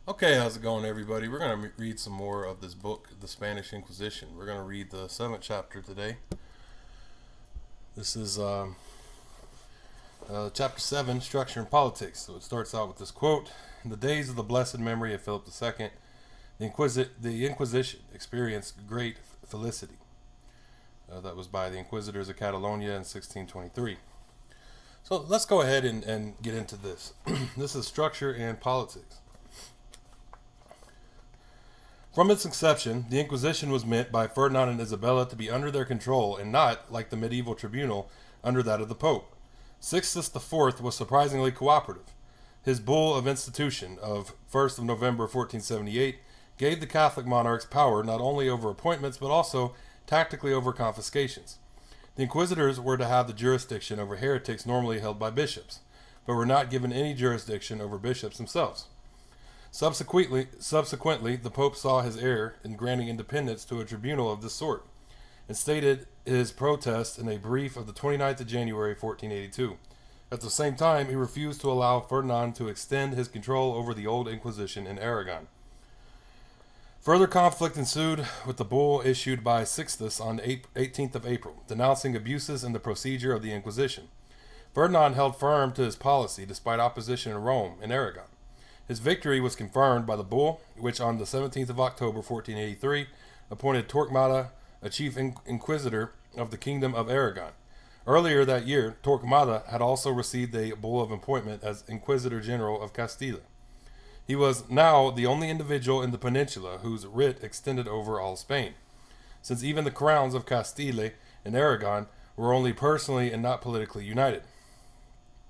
Okay, how's it going, everybody? We're going to read some more of this book, The Spanish Inquisition. We're going to read the 7th chapter today. This is chapter 7, Structure and Politics. So it starts out with this quote: "In the days of the blessed memory of Philip II, the Inquisition experienced great felicity." That was by the Inquisitors of Catalonia in 1623. So let's go ahead and get into this. This is Structure and Politics. From its inception, the Inquisition was meant by Ferdinand and Isabella to be under their control and not, like the medieval tribunal, under that of the Pope. Sixtus IV was surprisingly cooperative. His bull of institution of 1st of November 1478 gave the Catholic monarchs power not only over appointments but also tactically over confiscations. The Inquisitors were to have the jurisdiction over heretics normally held by bishops, but were not given any jurisdiction over bishops themselves. Subsequently, the Pope saw his error in granting independence to a tribunal of this sort, and stated his protest in a brief of the 29th of January 1482. At the same time, he refused to allow Ferdinand to extend his control over the old Inquisition in Aragon. Further conflict ensued with the bull issued by Sixtus on 18th of April, denouncing abuses in the procedure of the Inquisition. Ferdinand held firm to his policy despite opposition in Rome and Aragon. His victory was confirmed by the bull, which on the 17th of October 1483 appointed Torquemada a chief inquisitor of the Kingdom of Aragon. Earlier that year, Torquemada had also received a bull of appointment as Inquisitor General of Castillo. He was now the only individual in the peninsula whose writ extended over all Spain, since even the crowns of Castile and Aragon were only personally and not politically united.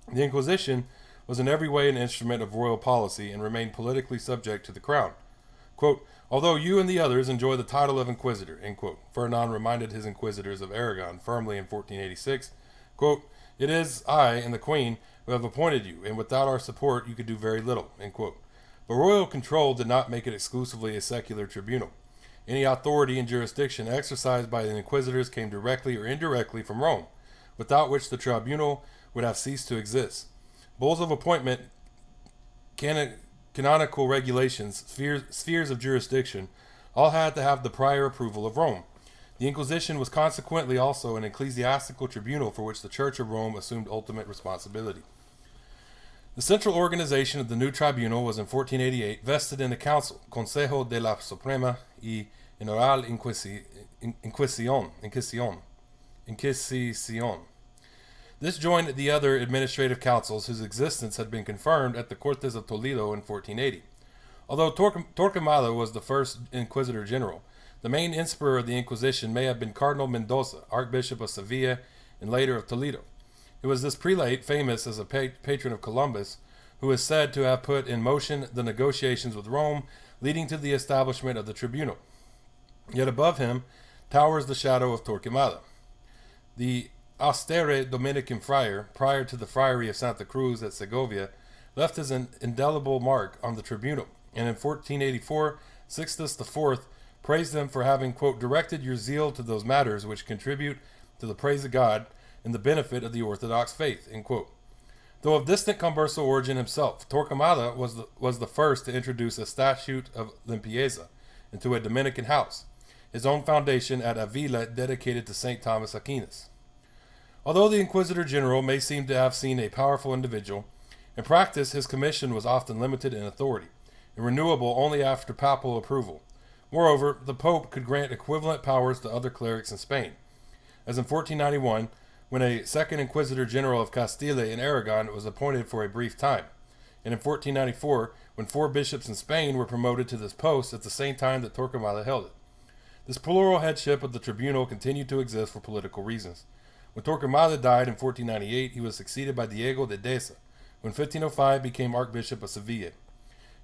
The Inquisition was in every way an instrument of royal policy and remained politically subject to the crown. Quote, "Although you and the others enjoy the title of Inquisitor," end quote, Ferdinand reminded his Inquisitors of Aragon firmly in 1486, quote, "It is I and the Queen who have appointed you, and without our support you could do very little," end quote. But royal control did not make it exclusively a secular tribunal. Any authority and jurisdiction exercised by the Inquisitors came directly or indirectly from Rome, without which the tribunal would have ceased to exist. Bulls of appointment, canonical regulations, spheres of jurisdiction, all had to have the prior approval of Rome. The Inquisition was consequently also an ecclesiastical tribunal for which the Church of Rome assumed ultimate responsibility. The central organization of the new tribunal was in 1488 vested in a council, Consejo de la Suprema y General Inquisición. This joined the other administrative councils whose existence had been confirmed at the Cortes of Toledo in 1480. Although Torquemada was the first Inquisitor General, the main inspirer of the Inquisition may have been Cardinal Mendoza, Archbishop of Sevilla and later of Toledo. It was this prelate, famous as a patron of Columbus, who is said to have put in motion the negotiations with Rome leading to the establishment of the tribunal. Yet above him towers the shadow of Torquemada. The austere Dominican friar, prior to the friary of Santa Cruz at Segovia, left his indelible mark on the tribunal, and in 1484 Sixtus IV praised him for having, quote, "directed your zeal to those matters which contribute to the praise of God and the benefit of the Orthodox faith," end quote. Though of distant conversal origin himself, Torquemada was the first to introduce a statute of limpieza into a Dominican house, his own foundation at Avila dedicated to St. Thomas Aquinas. Although the Inquisitor General may seem to have seen a powerful individual, in practice his commission was often limited in authority, and renewable only after papal approval. Moreover, the Pope could grant equivalent powers to other clerics in Spain, as in 1491, when a second Inquisitor General of Castile and Aragon was appointed for a brief time, and in 1494, when 4 bishops in Spain were promoted to this post at the same time that Torquemada held it. This plural headship of the tribunal continued to exist for political reasons. When Torquemada died in 1498, he was succeeded by Diego de Deza, who in 1505 became Archbishop of Sevilla. It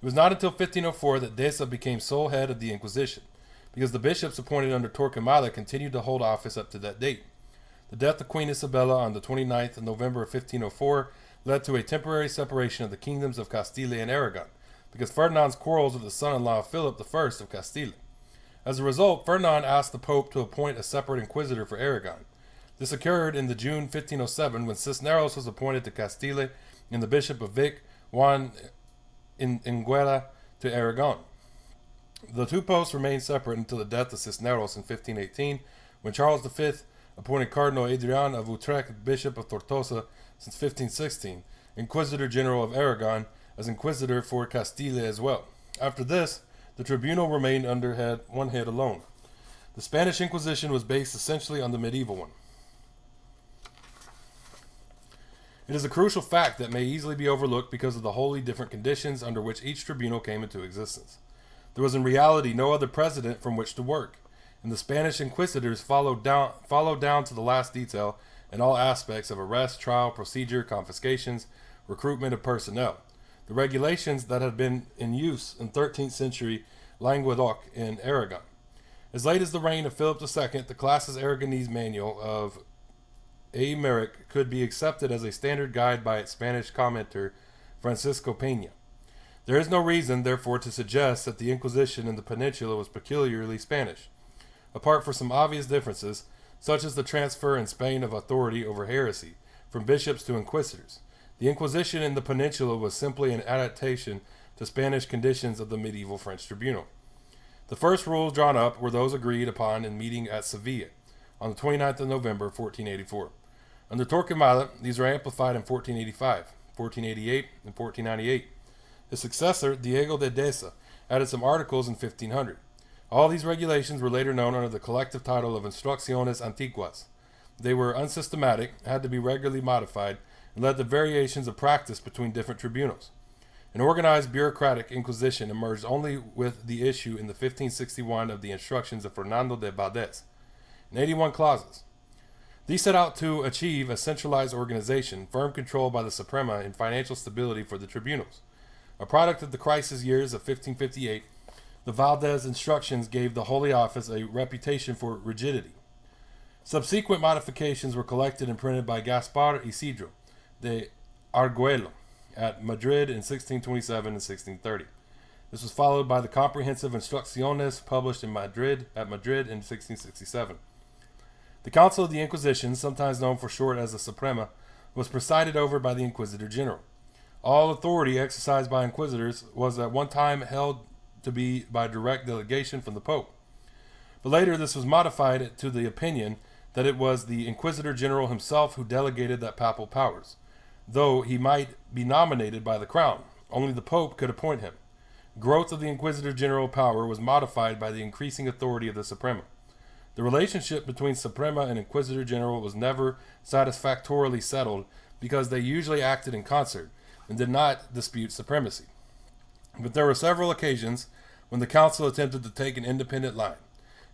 was not until 1504 that Deza became sole head of the Inquisition, because the bishops appointed under Torquemada continued to hold office up to that date. The death of Queen Isabella on the 29th of November of 1504 led to a temporary separation of the kingdoms of Castile and Aragon, because Ferdinand's quarrels with the son-in-law of Philip I of Castile. As a result, Ferdinand asked the Pope to appoint a separate inquisitor for Aragon. This occurred in the June 1507 when Cisneros was appointed to Castile and the Bishop of Vic, Juan Inguera, to Aragon. The two posts remained separate until the death of Cisneros in 1518, when Charles V appointed Cardinal Adrian of Utrecht Bishop of Tortosa since 1516, Inquisitor General of Aragon, as Inquisitor for Castile as well. After this, the tribunal remained under one head alone. The Spanish Inquisition was based essentially on the medieval one. It is a crucial fact that may easily be overlooked because of the wholly different conditions under which each tribunal came into existence. There was in reality no other precedent from which to work, and the Spanish Inquisitors followed down to the last detail in all aspects of arrest, trial, procedure, confiscations, recruitment of personnel. The regulations that had been in use in 13th century Languedoc and Aragon. As late as the reign of Philip II, the Classes Aragonese Manual of Aymeric could be accepted as a standard guide by its Spanish commentator Francisco Peña. There is no reason, therefore, to suggest that the Inquisition in the Peninsula was peculiarly Spanish, apart from some obvious differences, such as the transfer in Spain of authority over heresy from bishops to inquisitors. The Inquisition in the Peninsula was simply an adaptation to Spanish conditions of the medieval French tribunal. The first rules drawn up were those agreed upon in meeting at Seville on the 29th of November, 1484. Under Torquemada, these were amplified in 1485, 1488, and 1498. His successor, Diego de Deza, added some articles in 1500. All these regulations were later known under the collective title of Instrucciones Antiguas. They were unsystematic, had to be regularly modified, and led to variations of practice between different tribunals. An organized bureaucratic inquisition emerged only with the issue in the 1561 of the Instructions of Fernando de Valdez, in 81 clauses. These set out to achieve a centralized organization, firm control by the Suprema, and financial stability for the tribunals. A product of the crisis years of 1558, the Valdez Instructions gave the Holy Office a reputation for rigidity. Subsequent modifications were collected and printed by Gaspar Isidro de Arguello at Madrid in 1627 and 1630. This was followed by the comprehensive Instrucciones published in Madrid in 1667. The Council of the Inquisition, sometimes known for short as the Suprema, was presided over by the Inquisitor General. All authority exercised by inquisitors was at one time held to be by direct delegation from the Pope. But later this was modified to the opinion that it was the Inquisitor General himself who delegated that papal powers. Though he might be nominated by the crown, only the Pope could appoint him. Growth of the Inquisitor General power was modified by the increasing authority of the Suprema. The relationship between Suprema and Inquisitor General was never satisfactorily settled because they usually acted in concert and did not dispute supremacy. But there were several occasions when the council attempted to take an independent line.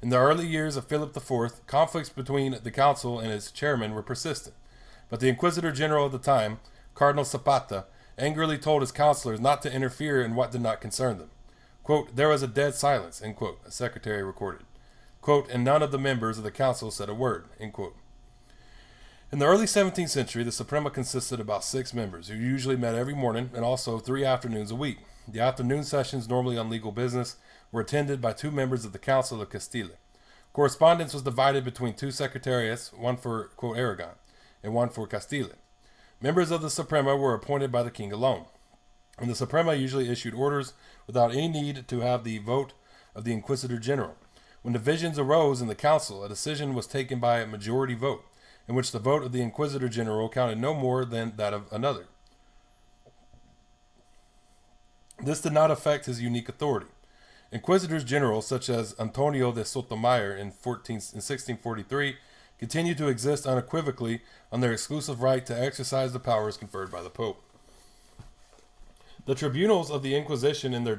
In the early years of Philip IV, conflicts between the council and its chairman were persistent, but the Inquisitor General of the time, Cardinal Zapata, angrily told his counselors not to interfere in what did not concern them. Quote, "There was a dead silence," end quote, a secretary recorded. Quote, "And none of the members of the council said a word," end quote. In the early 17th century, the Suprema consisted of about 6 members, who usually met every morning and also 3 afternoons a week. The afternoon sessions, normally on legal business, were attended by 2 members of the Council of Castile. Correspondence was divided between 2 secretariats, one for, quote, Aragon, and one for Castile. Members of the Suprema were appointed by the king alone, and the Suprema usually issued orders without any need to have the vote of the Inquisitor General. When divisions arose in the council, a decision was taken by a majority vote, in which the vote of the Inquisitor General counted no more than that of another. This did not affect his unique authority. Inquisitors General, such as Antonio de Sotomayor in 1643, continued to exist unequivocally on their exclusive right to exercise the powers conferred by the Pope. The tribunals of the Inquisition in their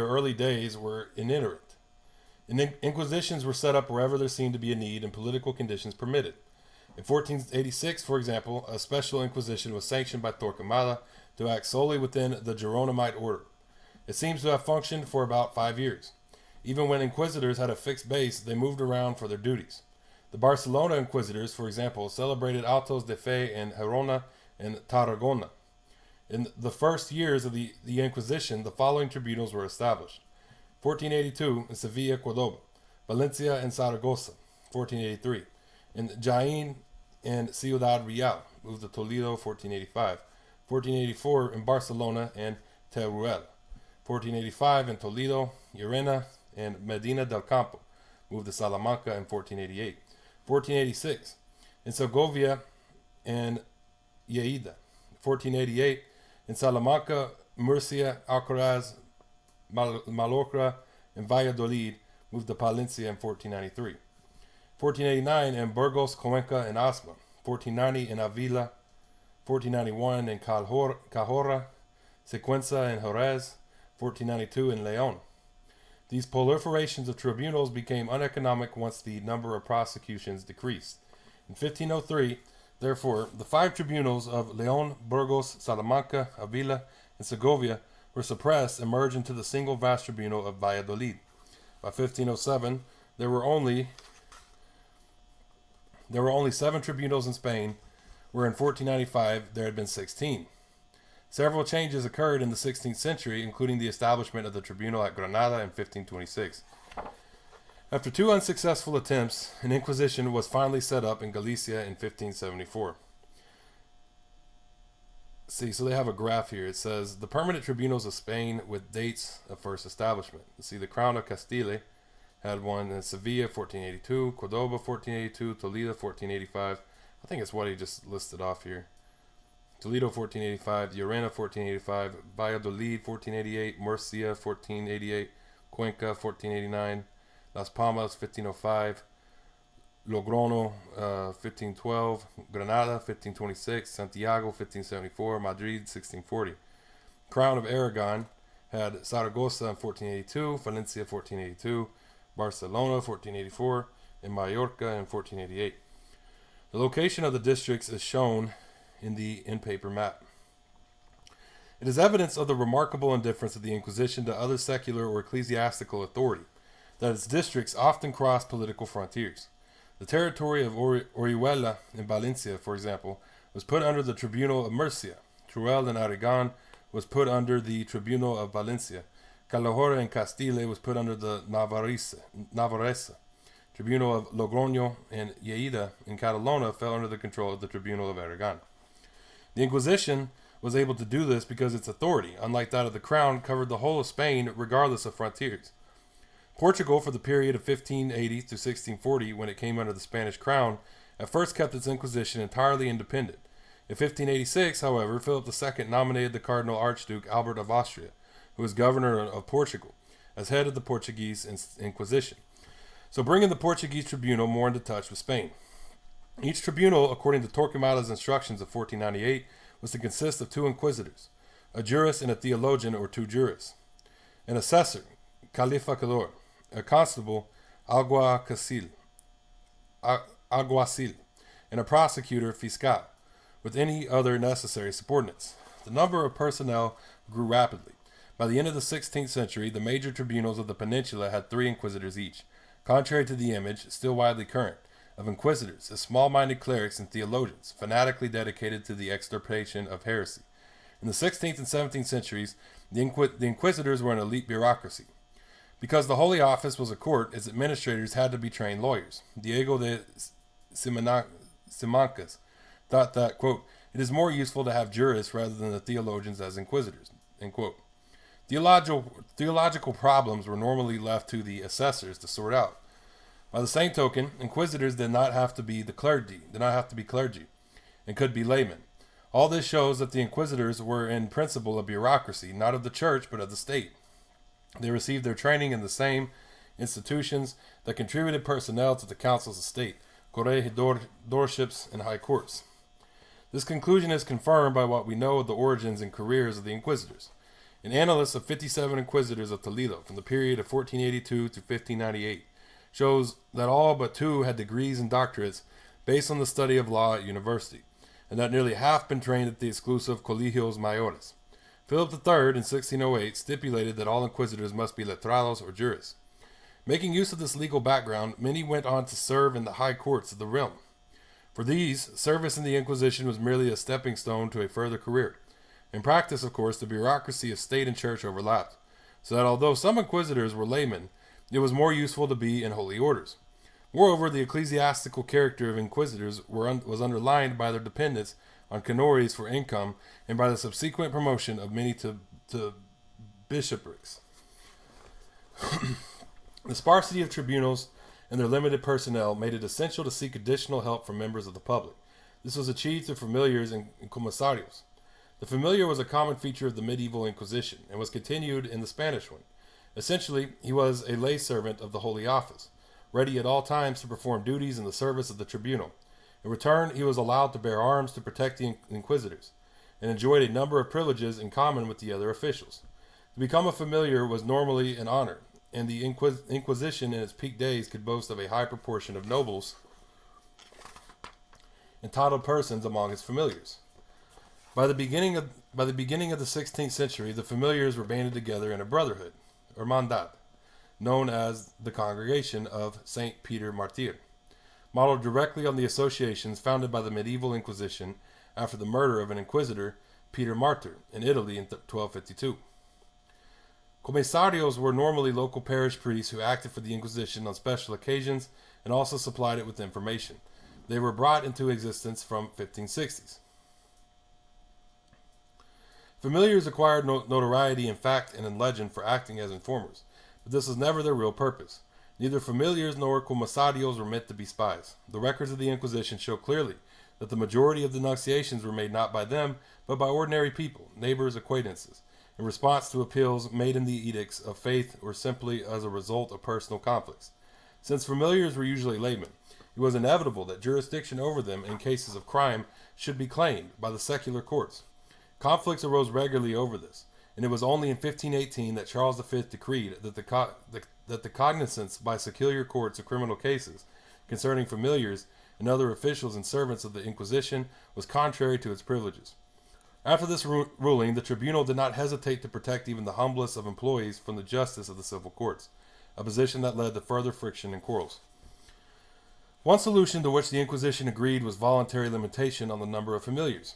early days, were itinerant. Inquisitions were set up wherever there seemed to be a need and political conditions permitted. In 1486, for example, a special inquisition was sanctioned by Torquemada to act solely within the Geronimite order. It seems to have functioned for about 5 years. Even when inquisitors had a fixed base, they moved around for their duties. The Barcelona inquisitors, for example, celebrated autos de fe in Gerona and Tarragona. In the first years of the Inquisition, the following tribunals were established. 1482 in Sevilla, Cordoba, Valencia and Zaragoza, 1483, in Jaén and Ciudad Real, moved to Toledo, 1485, 1484 in Barcelona and Teruel, 1485 in Toledo, Llerena, and Medina del Campo, moved to Salamanca in 1488. 1486 in Segovia and Lleida. 1488 in Salamanca, Murcia, Alcaraz, Mallorca, and Valladolid, moved to Palencia in 1493. 1489 in Burgos, Cuenca, and Asma. 1490 in Avila. 1491 in Cajora, Sequenza, and Jerez. 1492 in Leon. These proliferations of tribunals became uneconomic once the number of prosecutions decreased. In 1503, therefore, the 5 tribunals of Leon, Burgos, Salamanca, Avila, and Segovia were suppressed and merged into the single vast tribunal of Valladolid. By 1507, there were only 7 tribunals in Spain, where in 1495 there had been 16. Several changes occurred in the 16th century, including the establishment of the tribunal at Granada in 1526. After 2 unsuccessful attempts, an Inquisition was finally set up in Galicia in 1574. See, so they have a graph here. It says the permanent tribunals of Spain with dates of first establishment. See, the Crown of Castillo had one in Sevilla, 1482, Cordoba, 1482, Toledo, 1485. I think it's what he just listed off here. Toledo, 1485, Llerena, 1485, Valladolid, 1488, Murcia, 1488, Cuenca, 1489, Las Palmas, 1505, Logroño, 1512, Granada, 1526, Santiago, 1574, Madrid, 1640. Crown of Aragon had Zaragoza in 1482, Valencia, 1482, Barcelona, 1484, and Mallorca in 1488. The location of the districts is shown in the in-paper map. It is evidence of the remarkable indifference of the Inquisition to other secular or ecclesiastical authority, that its districts often cross political frontiers. The territory of Orihuela in Valencia, for example, was put under the Tribunal of Murcia. Teruel in Aragon was put under the Tribunal of Valencia. Calahorra in Castile was put under the Navarrese. Tribunal of Logroño and Lleida in Catalonia fell under the control of the Tribunal of Aragon. The Inquisition was able to do this because its authority, unlike that of the Crown, covered the whole of Spain regardless of frontiers. Portugal, for the period of 1580 to 1640, when it came under the Spanish crown, at first kept its Inquisition entirely independent. In 1586, however, Philip II nominated the Cardinal Archduke Albert of Austria, who was governor of Portugal, as head of the Portuguese Inquisition, so bringing the Portuguese tribunal more into touch with Spain. Each tribunal, according to Torquemada's instructions of 1498, was to consist of 2 inquisitors, a jurist and a theologian, or 2 jurists, an assessor, calificador, a constable, alguacil, and a prosecutor, fiscal, with any other necessary subordinates. The number of personnel grew rapidly. By the end of the 16th century, the major tribunals of the peninsula had 3 inquisitors each, contrary to the image, still widely current, of inquisitors as small-minded clerics and theologians, fanatically dedicated to the extirpation of heresy. In the 16th and 17th centuries, the inquisitors were an elite bureaucracy. Because the Holy Office was a court, its administrators had to be trained lawyers. Diego de Simancas thought that, quote, it is more useful to have jurists rather than the theologians as inquisitors, end quote. Theological problems were normally left to the assessors to sort out. By the same token, inquisitors did not have to be clergy, and could be laymen. All this shows that the inquisitors were in principle a bureaucracy, not of the church, but of the state. They received their training in the same institutions that contributed personnel to the councils of state, corregidorships, and high courts. This conclusion is confirmed by what we know of the origins and careers of the inquisitors. An annalist of 57 inquisitors of Toledo from the period of 1482 to 1598 shows that all but 2 had degrees and doctorates based on the study of law at university, and that nearly half been trained at the exclusive colegios mayores. Philip III, in 1608, stipulated that all inquisitors must be letrados or jurists. Making use of this legal background, many went on to serve in the high courts of the realm. For these, service in the Inquisition was merely a stepping stone to a further career. In practice, of course, the bureaucracy of state and church overlapped, so that although some inquisitors were laymen, it was more useful to be in holy orders. Moreover, the ecclesiastical character of inquisitors was underlined by their dependence on canonries for income and by the subsequent promotion of many to bishoprics. The sparsity of tribunals and their limited personnel made it essential to seek additional help from members of the public. This was achieved through familiars and commissarios. The familiar was a common feature of the medieval Inquisition and was continued in the Spanish one. Essentially, he was a lay servant of the Holy Office, ready at all times to perform duties in the service of the tribunal. In return, he was allowed to bear arms to protect the inquisitors, and enjoyed a number of privileges in common with the other officials. To become a familiar was normally an honor, and the Inquisition in its peak days could boast of a high proportion of nobles and titled persons among its familiars. By the beginning of the 16th century, the familiars were banded together in a brotherhood, or hermandad, known as the Congregation of Saint Peter Martyr, modeled directly on the associations founded by the medieval Inquisition after the murder of an inquisitor, Peter Martyr, in Italy in 1252. Commissarios were normally local parish priests who acted for the Inquisition on special occasions and also supplied it with information. They were brought into existence from 1560s. Familiars acquired notoriety in fact and in legend for acting as informers, but this was never their real purpose. Neither familiars nor commissarios were meant to be spies. The records of the Inquisition show clearly that the majority of denunciations were made not by them, but by ordinary people, neighbors, acquaintances, in response to appeals made in the edicts of faith or simply as a result of personal conflicts. Since familiars were usually laymen, it was inevitable that jurisdiction over them in cases of crime should be claimed by the secular courts. Conflicts arose regularly over this, and it was only in 1518 that Charles V decreed that the cognizance by secular courts of criminal cases concerning familiars and other officials and servants of the Inquisition was contrary to its privileges. After this ruling, the tribunal did not hesitate to protect even the humblest of employees from the justice of the civil courts, a position that led to further friction and quarrels. One solution to which the Inquisition agreed was voluntary limitation on the number of familiars.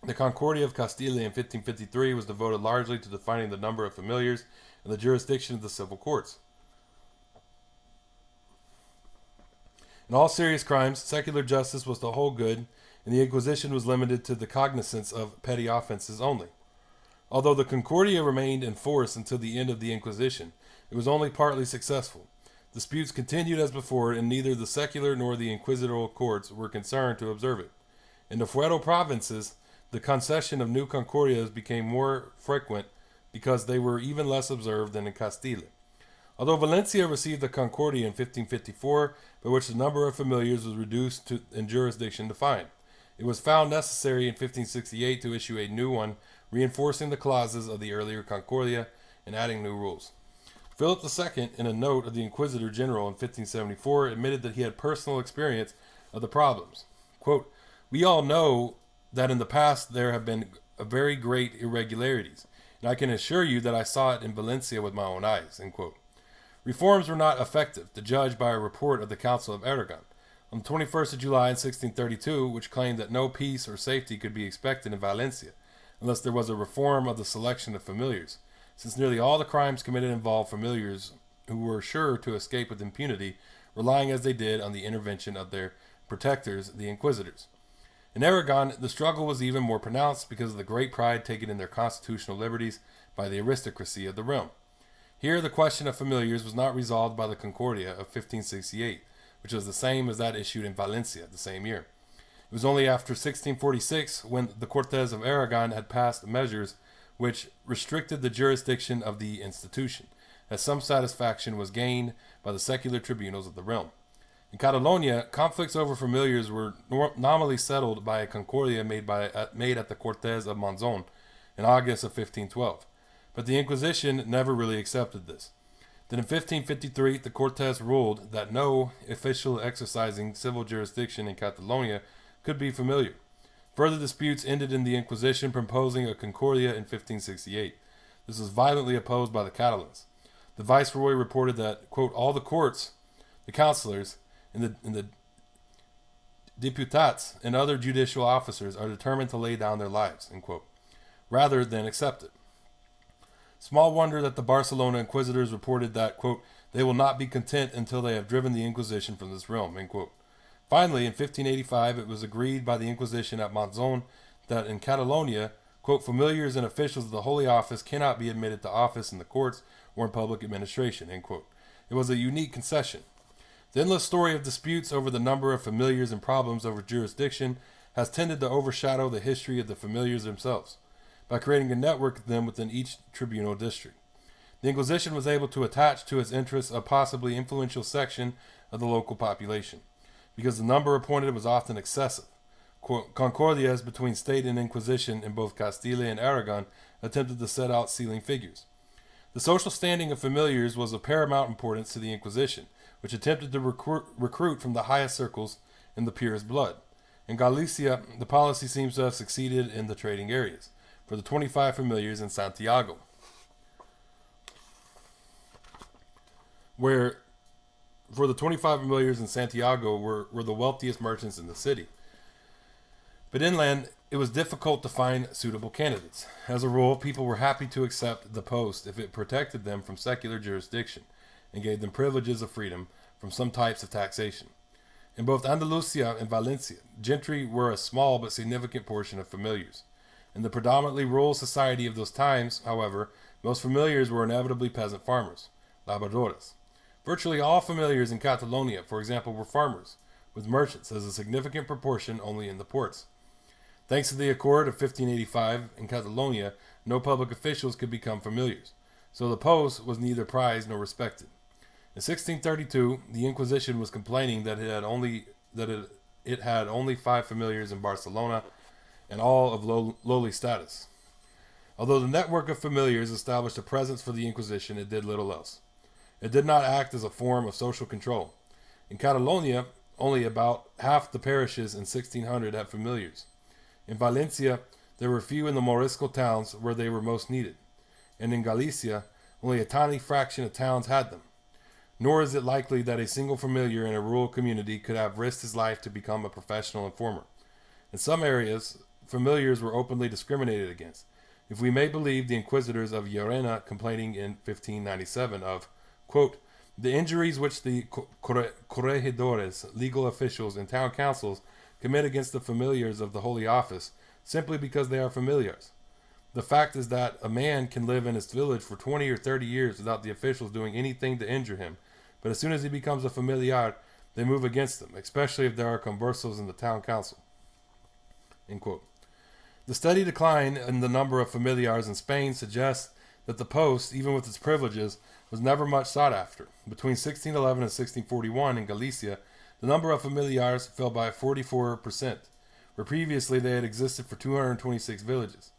The Concordia of Castillo in 1553 was devoted largely to defining the number of familiars and the jurisdiction of the civil courts. In all serious crimes, secular justice was the whole good, and the Inquisition was limited to the cognizance of petty offenses only. Although the Concordia remained in force until the end of the Inquisition, it was only partly successful. Disputes continued as before, and neither the secular nor the inquisitorial courts were concerned to observe it. In the Fuero provinces, the concession of new Concordias became more frequent because they were even less observed than in Castile. Although Valencia received the Concordia in 1554, by which the number of familiars was reduced and jurisdiction defined, it was found necessary in 1568 to issue a new one, reinforcing the clauses of the earlier Concordia and adding new rules. Philip II, in a note of the Inquisitor General in 1574, admitted that he had personal experience of the problems. Quote, "We all know that in the past there have been very great irregularities, and I can assure you that I saw it in Valencia with my own eyes." End quote. Reforms were not effective, to judge by a report of the Council of Aragon on the 21st of July in 1632, which claimed that no peace or safety could be expected in Valencia unless there was a reform of the selection of familiars, since nearly all the crimes committed involved familiars who were sure to escape with impunity, relying as they did on the intervention of their protectors, the Inquisitors. In Aragon, the struggle was even more pronounced because of the great pride taken in their constitutional liberties by the aristocracy of the realm. Here, the question of familiars was not resolved by the Concordia of 1568, which was the same as that issued in Valencia the same year. It was only after 1646, when the Cortes of Aragon had passed measures which restricted the jurisdiction of the institution, that some satisfaction was gained by the secular tribunals of the realm. In Catalonia, conflicts over familiars were nominally settled by a Concordia made at the Cortes of Monzon in August of 1512. But the Inquisition never really accepted this. Then in 1553, the Cortes ruled that no official exercising civil jurisdiction in Catalonia could be familiar. Further disputes ended in the Inquisition proposing a Concordia in 1568. This was violently opposed by the Catalans. The Viceroy reported that, quote, "all the courts, the councillors, and the deputats and other judicial officers are determined to lay down their lives," end quote, rather than accept it. Small wonder that the Barcelona Inquisitors reported that, quote, "they will not be content until they have driven the Inquisition from this realm," end quote. Finally, in 1585, it was agreed by the Inquisition at Monzon that in Catalonia, quote, familiars and officials of the Holy Office cannot be admitted to office in the courts or in public administration, end quote. It was a unique concession. The endless story of disputes over the number of familiars and problems over jurisdiction has tended to overshadow the history of the familiars themselves by creating a network of them within each tribunal district. The Inquisition was able to attach to its interests a possibly influential section of the local population, because the number appointed was often excessive. Concordias between state and Inquisition in both Castile and Aragon attempted to set out ceiling figures. The social standing of familiars was of paramount importance to the Inquisition, which attempted to recruit from the highest circles in the purest blood. In Galicia, the policy seems to have succeeded in the trading areas, for the 25 familiars in Santiago, were the wealthiest merchants in the city. But inland, it was difficult to find suitable candidates. As a rule, people were happy to accept the post if it protected them from secular jurisdiction and gave them privileges of freedom from some types of taxation. In both Andalusia and Valencia, gentry were a small but significant portion of familiars. In the predominantly rural society of those times, however, most familiars were inevitably peasant farmers, labradores. Virtually all familiars in Catalonia, for example, were farmers, with merchants as a significant proportion only in the ports. Thanks to the Accord of 1585 in Catalonia, no public officials could become familiars, so the post was neither prized nor respected. In 1632, the Inquisition was complaining that it had only 5 familiars in Barcelona, and all of lowly status. Although the network of familiars established a presence for the Inquisition, it did little else. It did not act as a form of social control. In Catalonia, only about half the parishes in 1600 had familiars. In Valencia, there were few in the Morisco towns where they were most needed. And in Galicia, only a tiny fraction of towns had them. Nor is it likely that a single familiar in a rural community could have risked his life to become a professional informer. In some areas, familiars were openly discriminated against, if we may believe the Inquisitors of Llerena complaining in 1597 of, quote, the injuries which the corregidores, legal officials, and town councils commit against the familiars of the Holy Office simply because they are familiars. The fact is that a man can live in his village for 20 or 30 years without the officials doing anything to injure him, but as soon as he becomes a familiar, they move against him, especially if there are conversos in the town council. End quote. The steady decline in the number of familiars in Spain suggests that the post, even with its privileges, was never much sought after. Between 1611 and 1641 in Galicia, the number of familiars fell by 44%, where previously they had existed for 226 villages.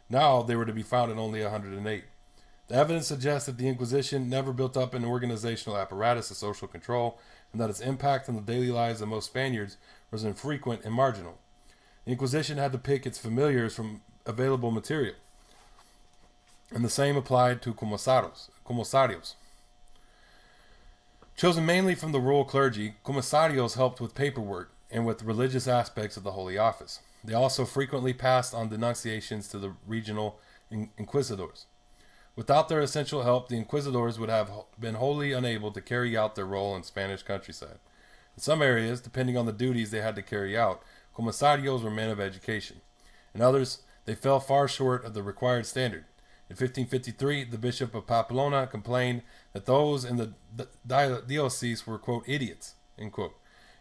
Now they were to be found in only 108. The evidence suggests that the Inquisition never built up an organizational apparatus of social control, and that its impact on the daily lives of most Spaniards was infrequent and marginal. The Inquisition had to pick its familiars from available material, and the same applied to comisarios. Chosen mainly from the rural clergy, comisarios helped with paperwork and with religious aspects of the Holy Office. They also frequently passed on denunciations to the regional Inquisitors. Without their essential help, the Inquisitors would have been wholly unable to carry out their role in Spanish countryside. In some areas, depending on the duties they had to carry out, comisarios were men of education. In others, they fell far short of the required standard. In 1553, the Bishop of Pamplona complained that those in the diocese were, quote, idiots, end quote,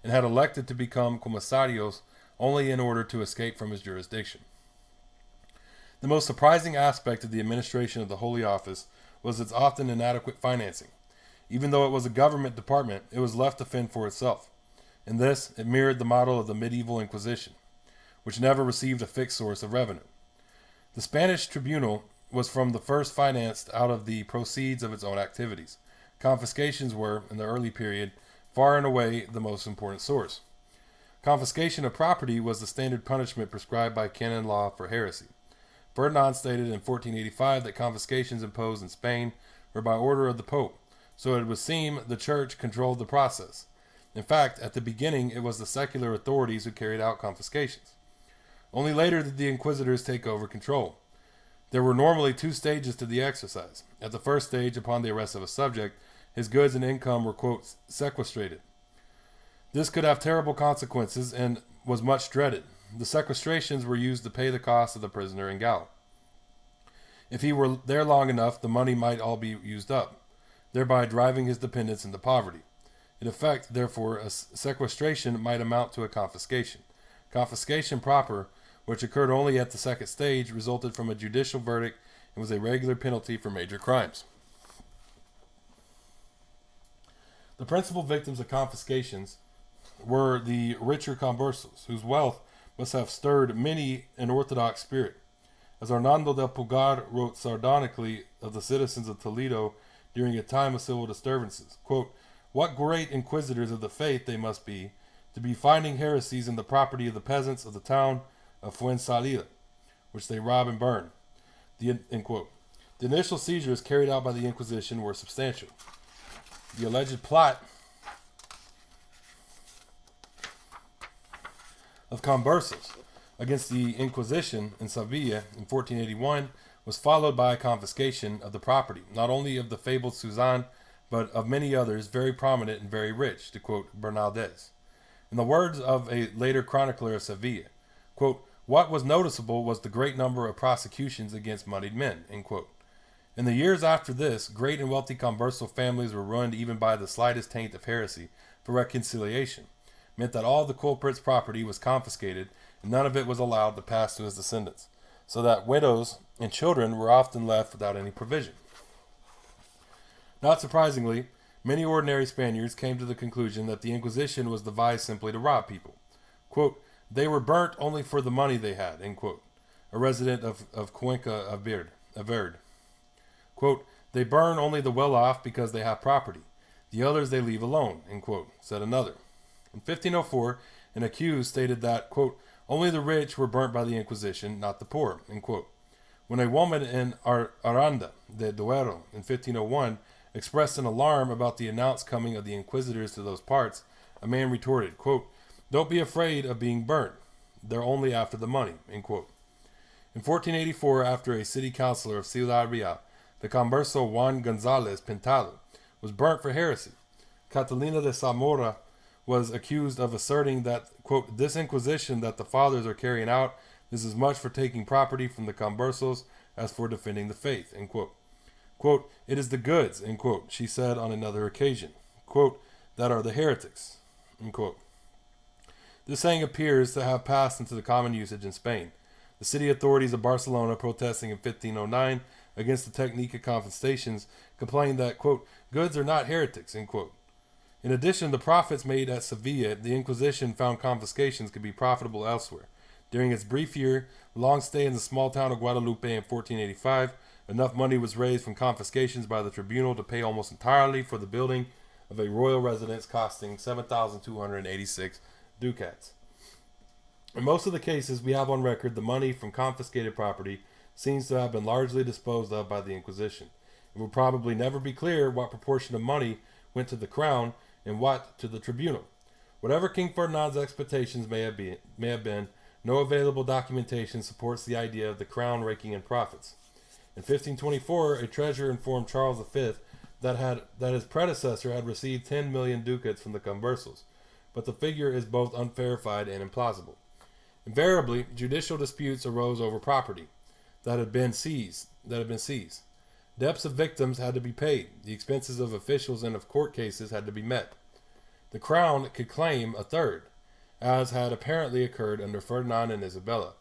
and had elected to become comisarios only in order to escape from his jurisdiction. The most surprising aspect of the administration of the Holy Office was its often inadequate financing. Even though it was a government department, it was left to fend for itself. In this, it mirrored the model of the medieval Inquisition, which never received a fixed source of revenue. The Spanish tribunal was from the first financed out of the proceeds of its own activities. Confiscations were, in the early period, far and away the most important source. Confiscation of property was the standard punishment prescribed by canon law for heresy. Ferdinand stated in 1485 that confiscations imposed in Spain were by order of the Pope, so it would seem the Church controlled the process. In fact, at the beginning, it was the secular authorities who carried out confiscations. Only later did the Inquisitors take over control. There were normally 2 stages to the exercise. At the first stage, upon the arrest of a subject, his goods and income were, quote, sequestrated. This could have terrible consequences and was much dreaded. The sequestrations were used to pay the cost of the prisoner in gaol. If he were there long enough, the money might all be used up, thereby driving his dependents into poverty. In effect, therefore, a sequestration might amount to a confiscation. Confiscation proper, which occurred only at the second stage, resulted from a judicial verdict and was a regular penalty for major crimes. The principal victims of confiscations were the richer conversos, whose wealth must have stirred many an orthodox spirit. As Hernando del Pulgar wrote sardonically of the citizens of Toledo during a time of civil disturbances, quote, "What great inquisitors of the faith they must be, to be finding heresies in the property of the peasants of the town of Fuensalida, which they rob and burn." End quote. The initial seizures carried out by the Inquisition were substantial. The alleged plot of conversos against the Inquisition in Sevilla in 1481 was followed by a confiscation of the property, not only of the fabled Suzanne, but of many others very prominent and very rich, to quote Bernaldez. In the words of a later chronicler of Sevilla, quote, "What was noticeable was the great number of prosecutions against moneyed men," end quote. In the years after this, great and wealthy converso families were ruined even by the slightest taint of heresy, for reconciliation meant that all the culprit's property was confiscated and none of it was allowed to pass to his descendants, so that widows and children were often left without any provision. Not surprisingly, many ordinary Spaniards came to the conclusion that the Inquisition was devised simply to rob people. Quote, "They were burnt only for the money they had," end quote. A resident of Cuenca averred. Quote, "They burn only the well-off because they have property. The others they leave alone," end quote, said another. In 1504, an accused stated that, quote, "Only the rich were burnt by the Inquisition, not the poor," end quote. When a woman in Aranda de Duero in 1501 expressed an alarm about the announced coming of the Inquisitors to those parts, a man retorted, quote, "Don't be afraid of being burnt. They're only after the money," end quote. In 1484, after a city councilor of Ciudad Real, the converso Juan González Pintado, was burnt for heresy, Catalina de Zamora was accused of asserting that, quote, "This inquisition that the fathers are carrying out is as much for taking property from the conversos as for defending the faith," end quote. Quote, "It is the goods," end quote, she said on another occasion, quote, "that are the heretics," end quote. This saying appears to have passed into the common usage in Spain. The city authorities of Barcelona, protesting in 1509 against the technique of confiscations, complained that, quote, "goods are not heretics," end quote. In addition, the profits made at Sevilla, the Inquisition found confiscations could be profitable elsewhere. During its brief long stay in the small town of Guadalupe in 1485, enough money was raised from confiscations by the tribunal to pay almost entirely for the building of a royal residence costing 7,286 ducats. In most of the cases we have on record, the money from confiscated property seems to have been largely disposed of by the Inquisition. It will probably never be clear what proportion of money went to the crown and what to the tribunal. Whatever King Ferdinand's expectations may have been, no available documentation supports the idea of the crown raking in profits. In 1524, a treasurer informed Charles V that his predecessor had received 10 million ducats from the conversos, but the figure is both unverified and implausible. Invariably, judicial disputes arose over property that had been seized. Debts of victims had to be paid. The expenses of officials and of court cases had to be met. The crown could claim a third, as had apparently occurred under Ferdinand and Isabella.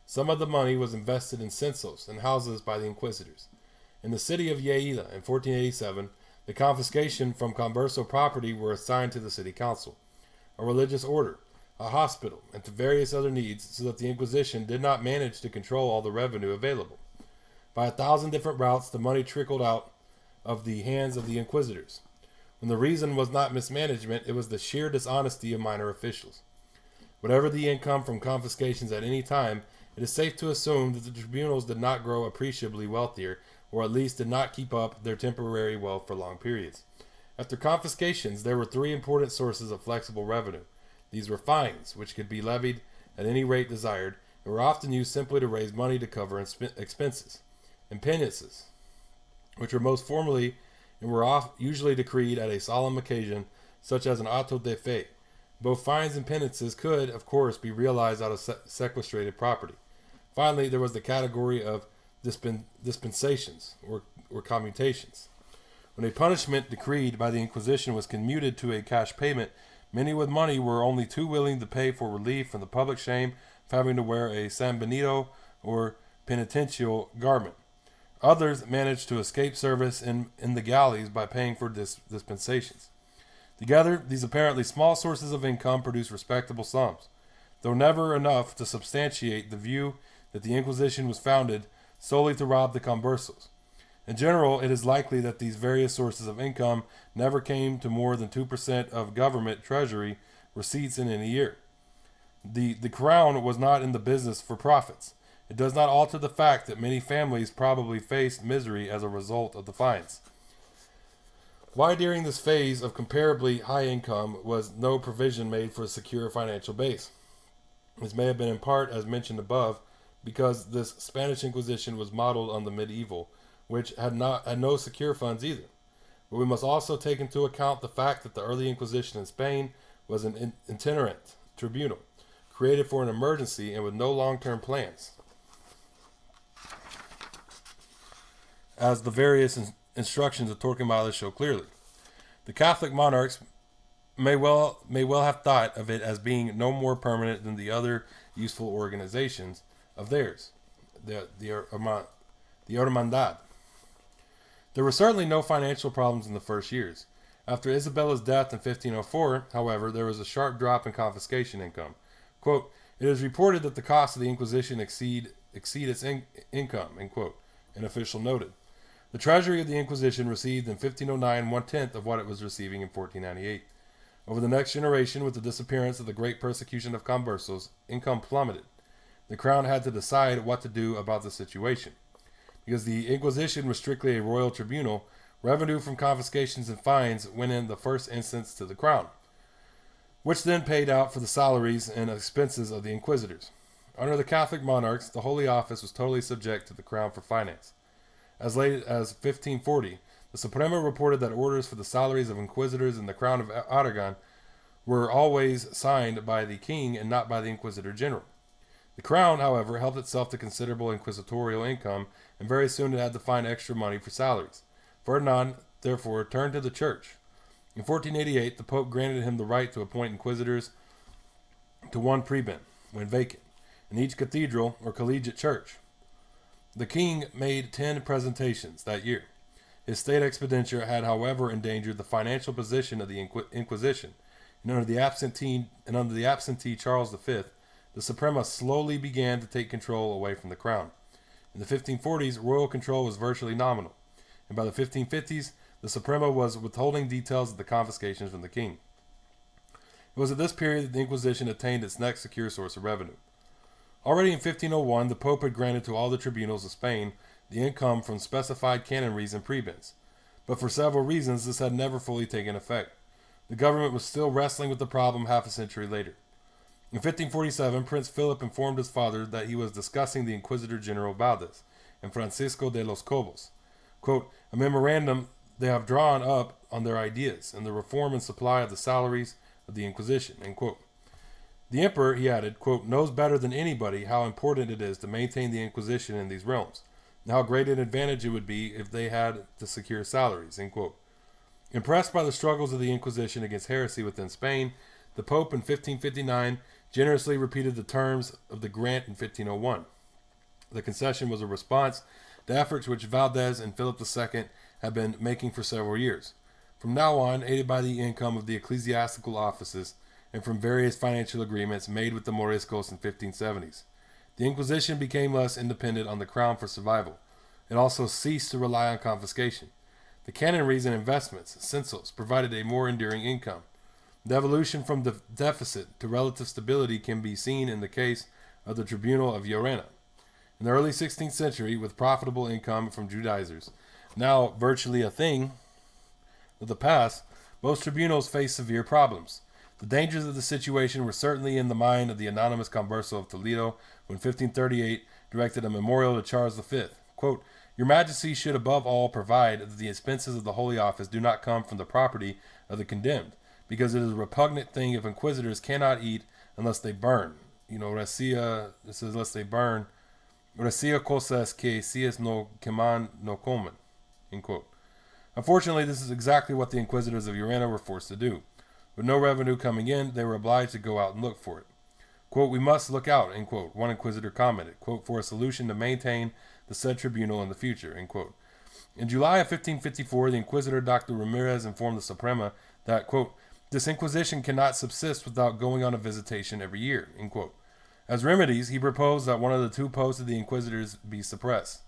Some of the money was invested in censos and houses by the Inquisitors. In the city of Lleida in 1487, the confiscation from converso property were assigned to the city council, a religious order, a hospital, and to various other needs, so that the Inquisition did not manage to control all the revenue available. By 1,000 different routes, the money trickled out of the hands of the Inquisitors. When the reason was not mismanagement, it was the sheer dishonesty of minor officials. Whatever the income from confiscations at any time, it is safe to assume that the tribunals did not grow appreciably wealthier, or at least did not keep up their temporary wealth for long periods. After confiscations, there were three important sources of flexible revenue. These were fines, which could be levied at any rate desired, and were often used simply to raise money to cover expenses, and penances, which were most formally and were usually decreed at a solemn occasion, such as an auto de fe. Both fines and penances could, of course, be realized out of sequestrated property. Finally, there was the category of dispensations or commutations. When a punishment decreed by the Inquisition was commuted to a cash payment, many with money were only too willing to pay for relief from the public shame of having to wear a San Benito or penitential garment. Others managed to escape service in the galleys by paying for dispensations. Together, these apparently small sources of income produced respectable sums, though never enough to substantiate the view that the Inquisition was founded solely to rob the conversos. In general, it is likely that these various sources of income never came to more than 2% of government treasury receipts in any year. The crown was not in the business for profits. It does not alter the fact that many families probably faced misery as a result of the fines. Why during this phase of comparably high income was no provision made for a secure financial base? This may have been in part, as mentioned above, because this Spanish Inquisition was modeled on the medieval, which had no secure funds either. But we must also take into account the fact that the early Inquisition in Spain was an itinerant tribunal, created for an emergency and with no long-term plans, as the various instructions of Torquemada show clearly. The Catholic monarchs may well have thought of it as being no more permanent than the other useful organizations of theirs, the Hermandad. There were certainly no financial problems in the first years. After Isabella's death in 1504, however, there was a sharp drop in confiscation income. Quote, "It is reported that the costs of the Inquisition exceed its income," end quote, an official noted. The treasury of the Inquisition received in 1509 1/10 of what it was receiving in 1498. Over the next generation, with the disappearance of the great persecution of conversos, income plummeted. The crown had to decide what to do about the situation. Because the Inquisition was strictly a royal tribunal, revenue from confiscations and fines went in the first instance to the crown, which then paid out for the salaries and expenses of the inquisitors. Under the Catholic monarchs, the Holy Office was totally subject to the crown for finance. As late as 1540, the Suprema reported that orders for the salaries of inquisitors in the crown of Aragon were always signed by the king and not by the Inquisitor General. The crown, however, helped itself to considerable inquisitorial income, and very soon it had to find extra money for salaries. Ferdinand, therefore, turned to the church. In 1488, the Pope granted him the right to appoint inquisitors to one prebend, when vacant, in each cathedral or collegiate church. The king made 10 presentations that year. His state expenditure had, however, endangered the financial position of the Inquisition, and under the absentee Charles V, the Suprema slowly began to take control away from the crown. In the 1540s, royal control was virtually nominal, and by the 1550s, the Suprema was withholding details of the confiscations from the king. It was at this period that the Inquisition attained its next secure source of revenue. Already in 1501, the Pope had granted to all the tribunals of Spain the income from specified canonries and prebends, but for several reasons this had never fully taken effect. The government was still wrestling with the problem half a century later. In 1547, Prince Philip informed his father that he was discussing the Inquisitor General Valdez and Francisco de los Cobos. Quote, "A memorandum they have drawn up on their ideas and the reform and supply of the salaries of the Inquisition." End quote. The emperor, he added, quote, "knows better than anybody how important it is to maintain the Inquisition in these realms, and how great an advantage it would be if they had to secure salaries." End quote. Impressed by the struggles of the Inquisition against heresy within Spain, the Pope in 1559 generously repeated the terms of the grant in 1501. The concession was a response to efforts which Valdez and Philip II had been making for several years. From now on, aided by the income of the ecclesiastical offices and from various financial agreements made with the Moriscos in 1570s, the Inquisition became less independent on the crown for survival. It also ceased to rely on confiscation. The canonries and investments, censos, provided a more enduring income. The evolution from deficit to relative stability can be seen in the case of the Tribunal of Llerena. In the early 16th century, with profitable income from Judaizers, now virtually a thing of the past, most tribunals faced severe problems. The dangers of the situation were certainly in the mind of the anonymous Converso of Toledo, who in 1538 directed a memorial to Charles V. Quote, "Your Majesty should above all provide that the expenses of the Holy Office do not come from the property of the condemned, because it is a repugnant thing if inquisitors cannot eat unless they burn." Racia, this is unless they burn Recia cosas que cias no queman no comen. End quote. Unfortunately, this is exactly what the Inquisitors of Llerena were forced to do. With no revenue coming in, they were obliged to go out and look for it. Quote, we must look out, end quote, one Inquisitor commented, quote, for a solution to maintain the said tribunal in the future, end quote. In July of 1554, the Inquisitor Dr. Ramirez informed the Suprema that, quote, this Inquisition cannot subsist without going on a visitation every year, end quote. As remedies, he proposed that one of the two posts of the Inquisitors be suppressed,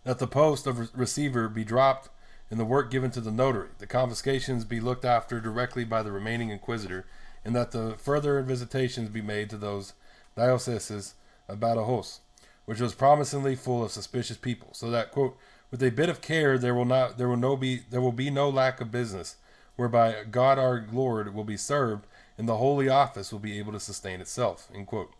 that the post of receiver be dropped and the work given to the notary, the confiscations be looked after directly by the remaining Inquisitor, and that the further visitations be made to those dioceses of Badajoz, which was promisingly full of suspicious people, so that, quote, with a bit of care there will be no lack of business, whereby God our Lord will be served, and the Holy Office will be able to sustain itself, end quote.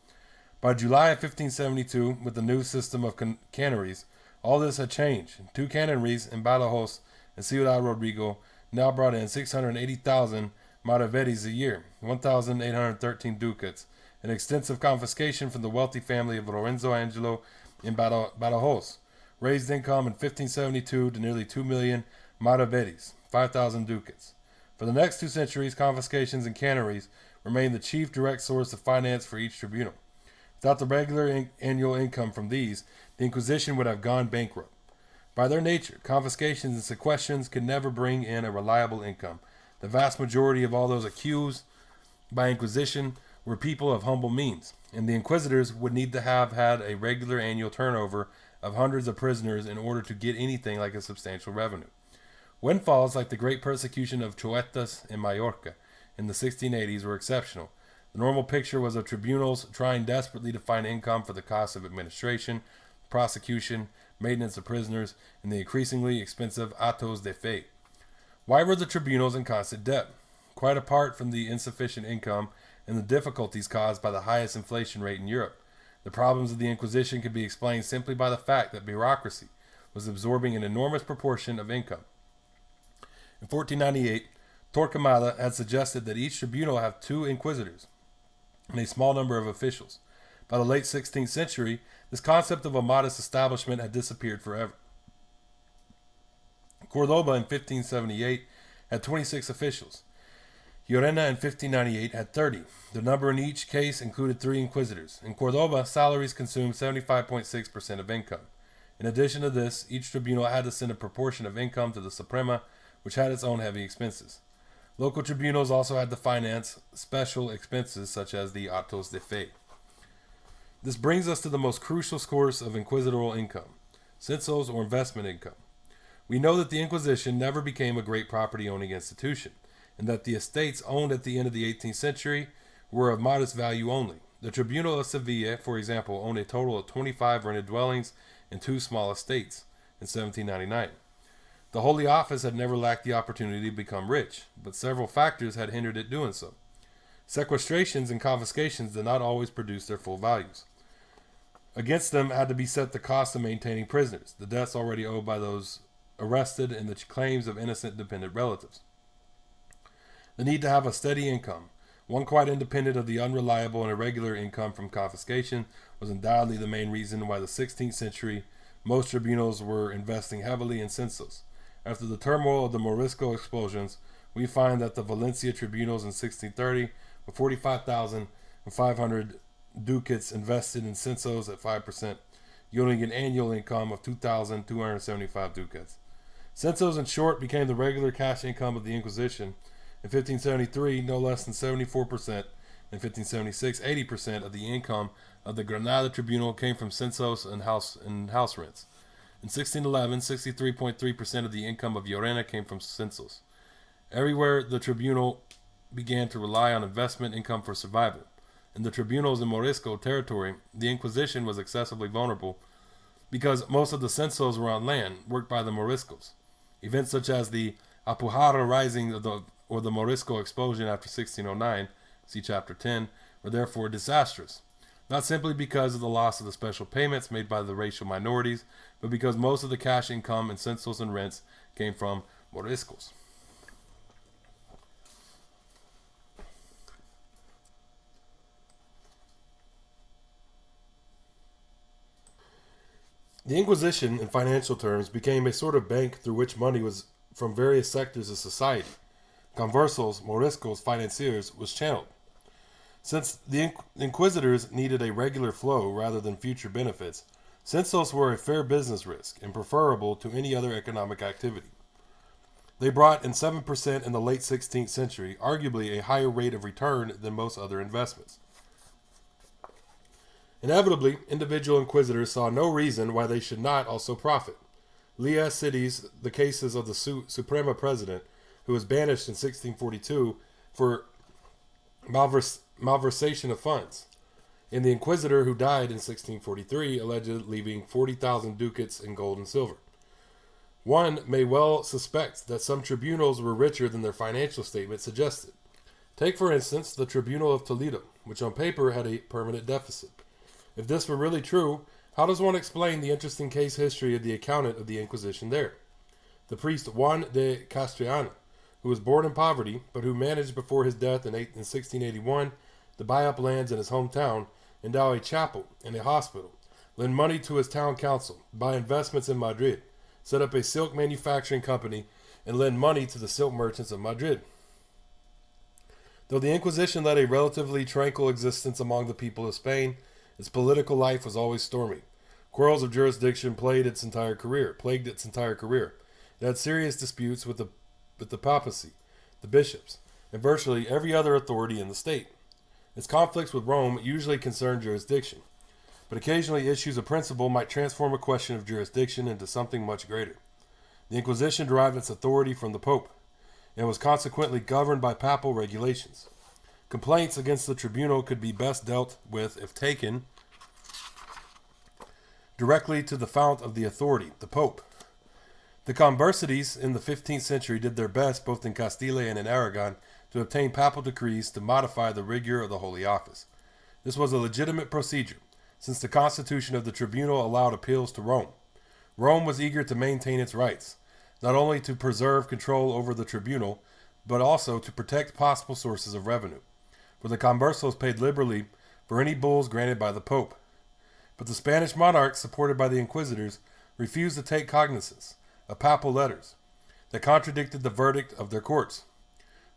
By July of 1572, with the new system of canneries, all this had changed. Two canneries in Badajoz and Ciudad Rodrigo now brought in 680,000 maravedis a year, 1,813 ducats, an extensive confiscation from the wealthy family of Lorenzo Angelo in Badajoz, raised income in 1572 to nearly 2 million maravedis, 5,000 ducats. For the next 2 centuries, confiscations and canneries remained the chief direct source of finance for each tribunal. Without the regular annual income from these, the Inquisition would have gone bankrupt. By their nature, confiscations and sequestrations could never bring in a reliable income. The vast majority of all those accused by Inquisition were people of humble means, and the Inquisitors would need to have had a regular annual turnover of hundreds of prisoners in order to get anything like a substantial revenue. Windfalls like the great persecution of Chuetas in Mallorca in the 1680s were exceptional. The normal picture was of tribunals trying desperately to find income for the costs of administration, prosecution, maintenance of prisoners, and the increasingly expensive autos de fe. Why were the tribunals in constant debt? Quite apart from the insufficient income and the difficulties caused by the highest inflation rate in Europe, the problems of the Inquisition could be explained simply by the fact that bureaucracy was absorbing an enormous proportion of income. In 1498, Torquemada had suggested that each tribunal have 2 inquisitors and a small number of officials. By the late 16th century, this concept of a modest establishment had disappeared forever. Cordoba in 1578 had 26 officials. Llerena in 1598 had 30. The number in each case included 3 inquisitors. In Cordoba, salaries consumed 75.6% of income. In addition to this, each tribunal had to send a proportion of income to the Suprema, which had its own heavy expenses. Local tribunals also had to finance special expenses such as the autos de fe. This brings us to the most crucial source of inquisitorial income, censos or investment income. We know that the Inquisition never became a great property-owning institution, and that the estates owned at the end of the 18th century were of modest value only. The Tribunal of Seville, for example, owned a total of 25 rented dwellings and 2 small estates in 1799. The Holy Office had never lacked the opportunity to become rich, but several factors had hindered it doing so. Sequestrations and confiscations did not always produce their full values. Against them had to be set the cost of maintaining prisoners, the debts already owed by those arrested, and the claims of innocent dependent relatives. The need to have a steady income, one quite independent of the unreliable and irregular income from confiscation, was undoubtedly the main reason why the 16th century most tribunals were investing heavily in censos. After the turmoil of the Morisco explosions, we find that the Valencia tribunals in 1630 were 45,500 ducats invested in censos at 5%, yielding an annual income of 2,275 ducats. Censos, in short, became the regular cash income of the Inquisition. In 1573, no less than 74%. In 1576, 80% of the income of the Granada Tribunal came from censos and house rents. In 1611, 63.3% of the income of Llerena came from censos. Everywhere, the tribunal began to rely on investment income for survival. In the tribunals in Morisco territory, the Inquisition was excessively vulnerable because most of the censos were on land worked by the Moriscos. Events such as the Alpujarra Rising or the Morisco explosion after 1609, see Chapter 10, were therefore disastrous, not simply because of the loss of the special payments made by the racial minorities, but because most of the cash income in censos and rents came from Moriscos. The Inquisition, in financial terms, became a sort of bank through which money was from various sectors of society, conversos, moriscos, financiers, was channeled. Since the Inquisitors needed a regular flow rather than future benefits, censos were a fair business risk and preferable to any other economic activity. They brought in 7% in the late 16th century, arguably a higher rate of return than most other investments. Inevitably, individual inquisitors saw no reason why they should not also profit. Lea cites the cases of the Suprema president, who was banished in 1642 for malversation of funds, and the inquisitor who died in 1643, allegedly leaving 40,000 ducats in gold and silver. One may well suspect that some tribunals were richer than their financial statement suggested. Take, for instance, the Tribunal of Toledo, which on paper had a permanent deficit. If this were really true, how does one explain the interesting case history of the accountant of the Inquisition there? The priest Juan de Castellana, who was born in poverty, but who managed before his death in 1681 to buy up lands in his hometown, endow a chapel and a hospital, lend money to his town council, buy investments in Madrid, set up a silk manufacturing company, and lend money to the silk merchants of Madrid. Though the Inquisition led a relatively tranquil existence among the people of Spain, its political life was always stormy. Quarrels of jurisdiction plagued its entire career. It had serious disputes with the papacy, the bishops, and virtually every other authority in the state. Its conflicts with Rome usually concerned jurisdiction, but occasionally issues of principle might transform a question of jurisdiction into something much greater. The Inquisition derived its authority from the Pope, and was consequently governed by papal regulations. Complaints against the tribunal could be best dealt with if taken directly to the fount of the authority, the Pope. The Conversities in the 15th century did their best, both in Castile and in Aragon, to obtain papal decrees to modify the rigor of the Holy Office. This was a legitimate procedure, since the constitution of the tribunal allowed appeals to Rome. Rome was eager to maintain its rights, not only to preserve control over the tribunal, but also to protect possible sources of revenue, for the conversos paid liberally for any bulls granted by the Pope. But the Spanish monarchs, supported by the Inquisitors, refused to take cognizance of papal letters that contradicted the verdict of their courts.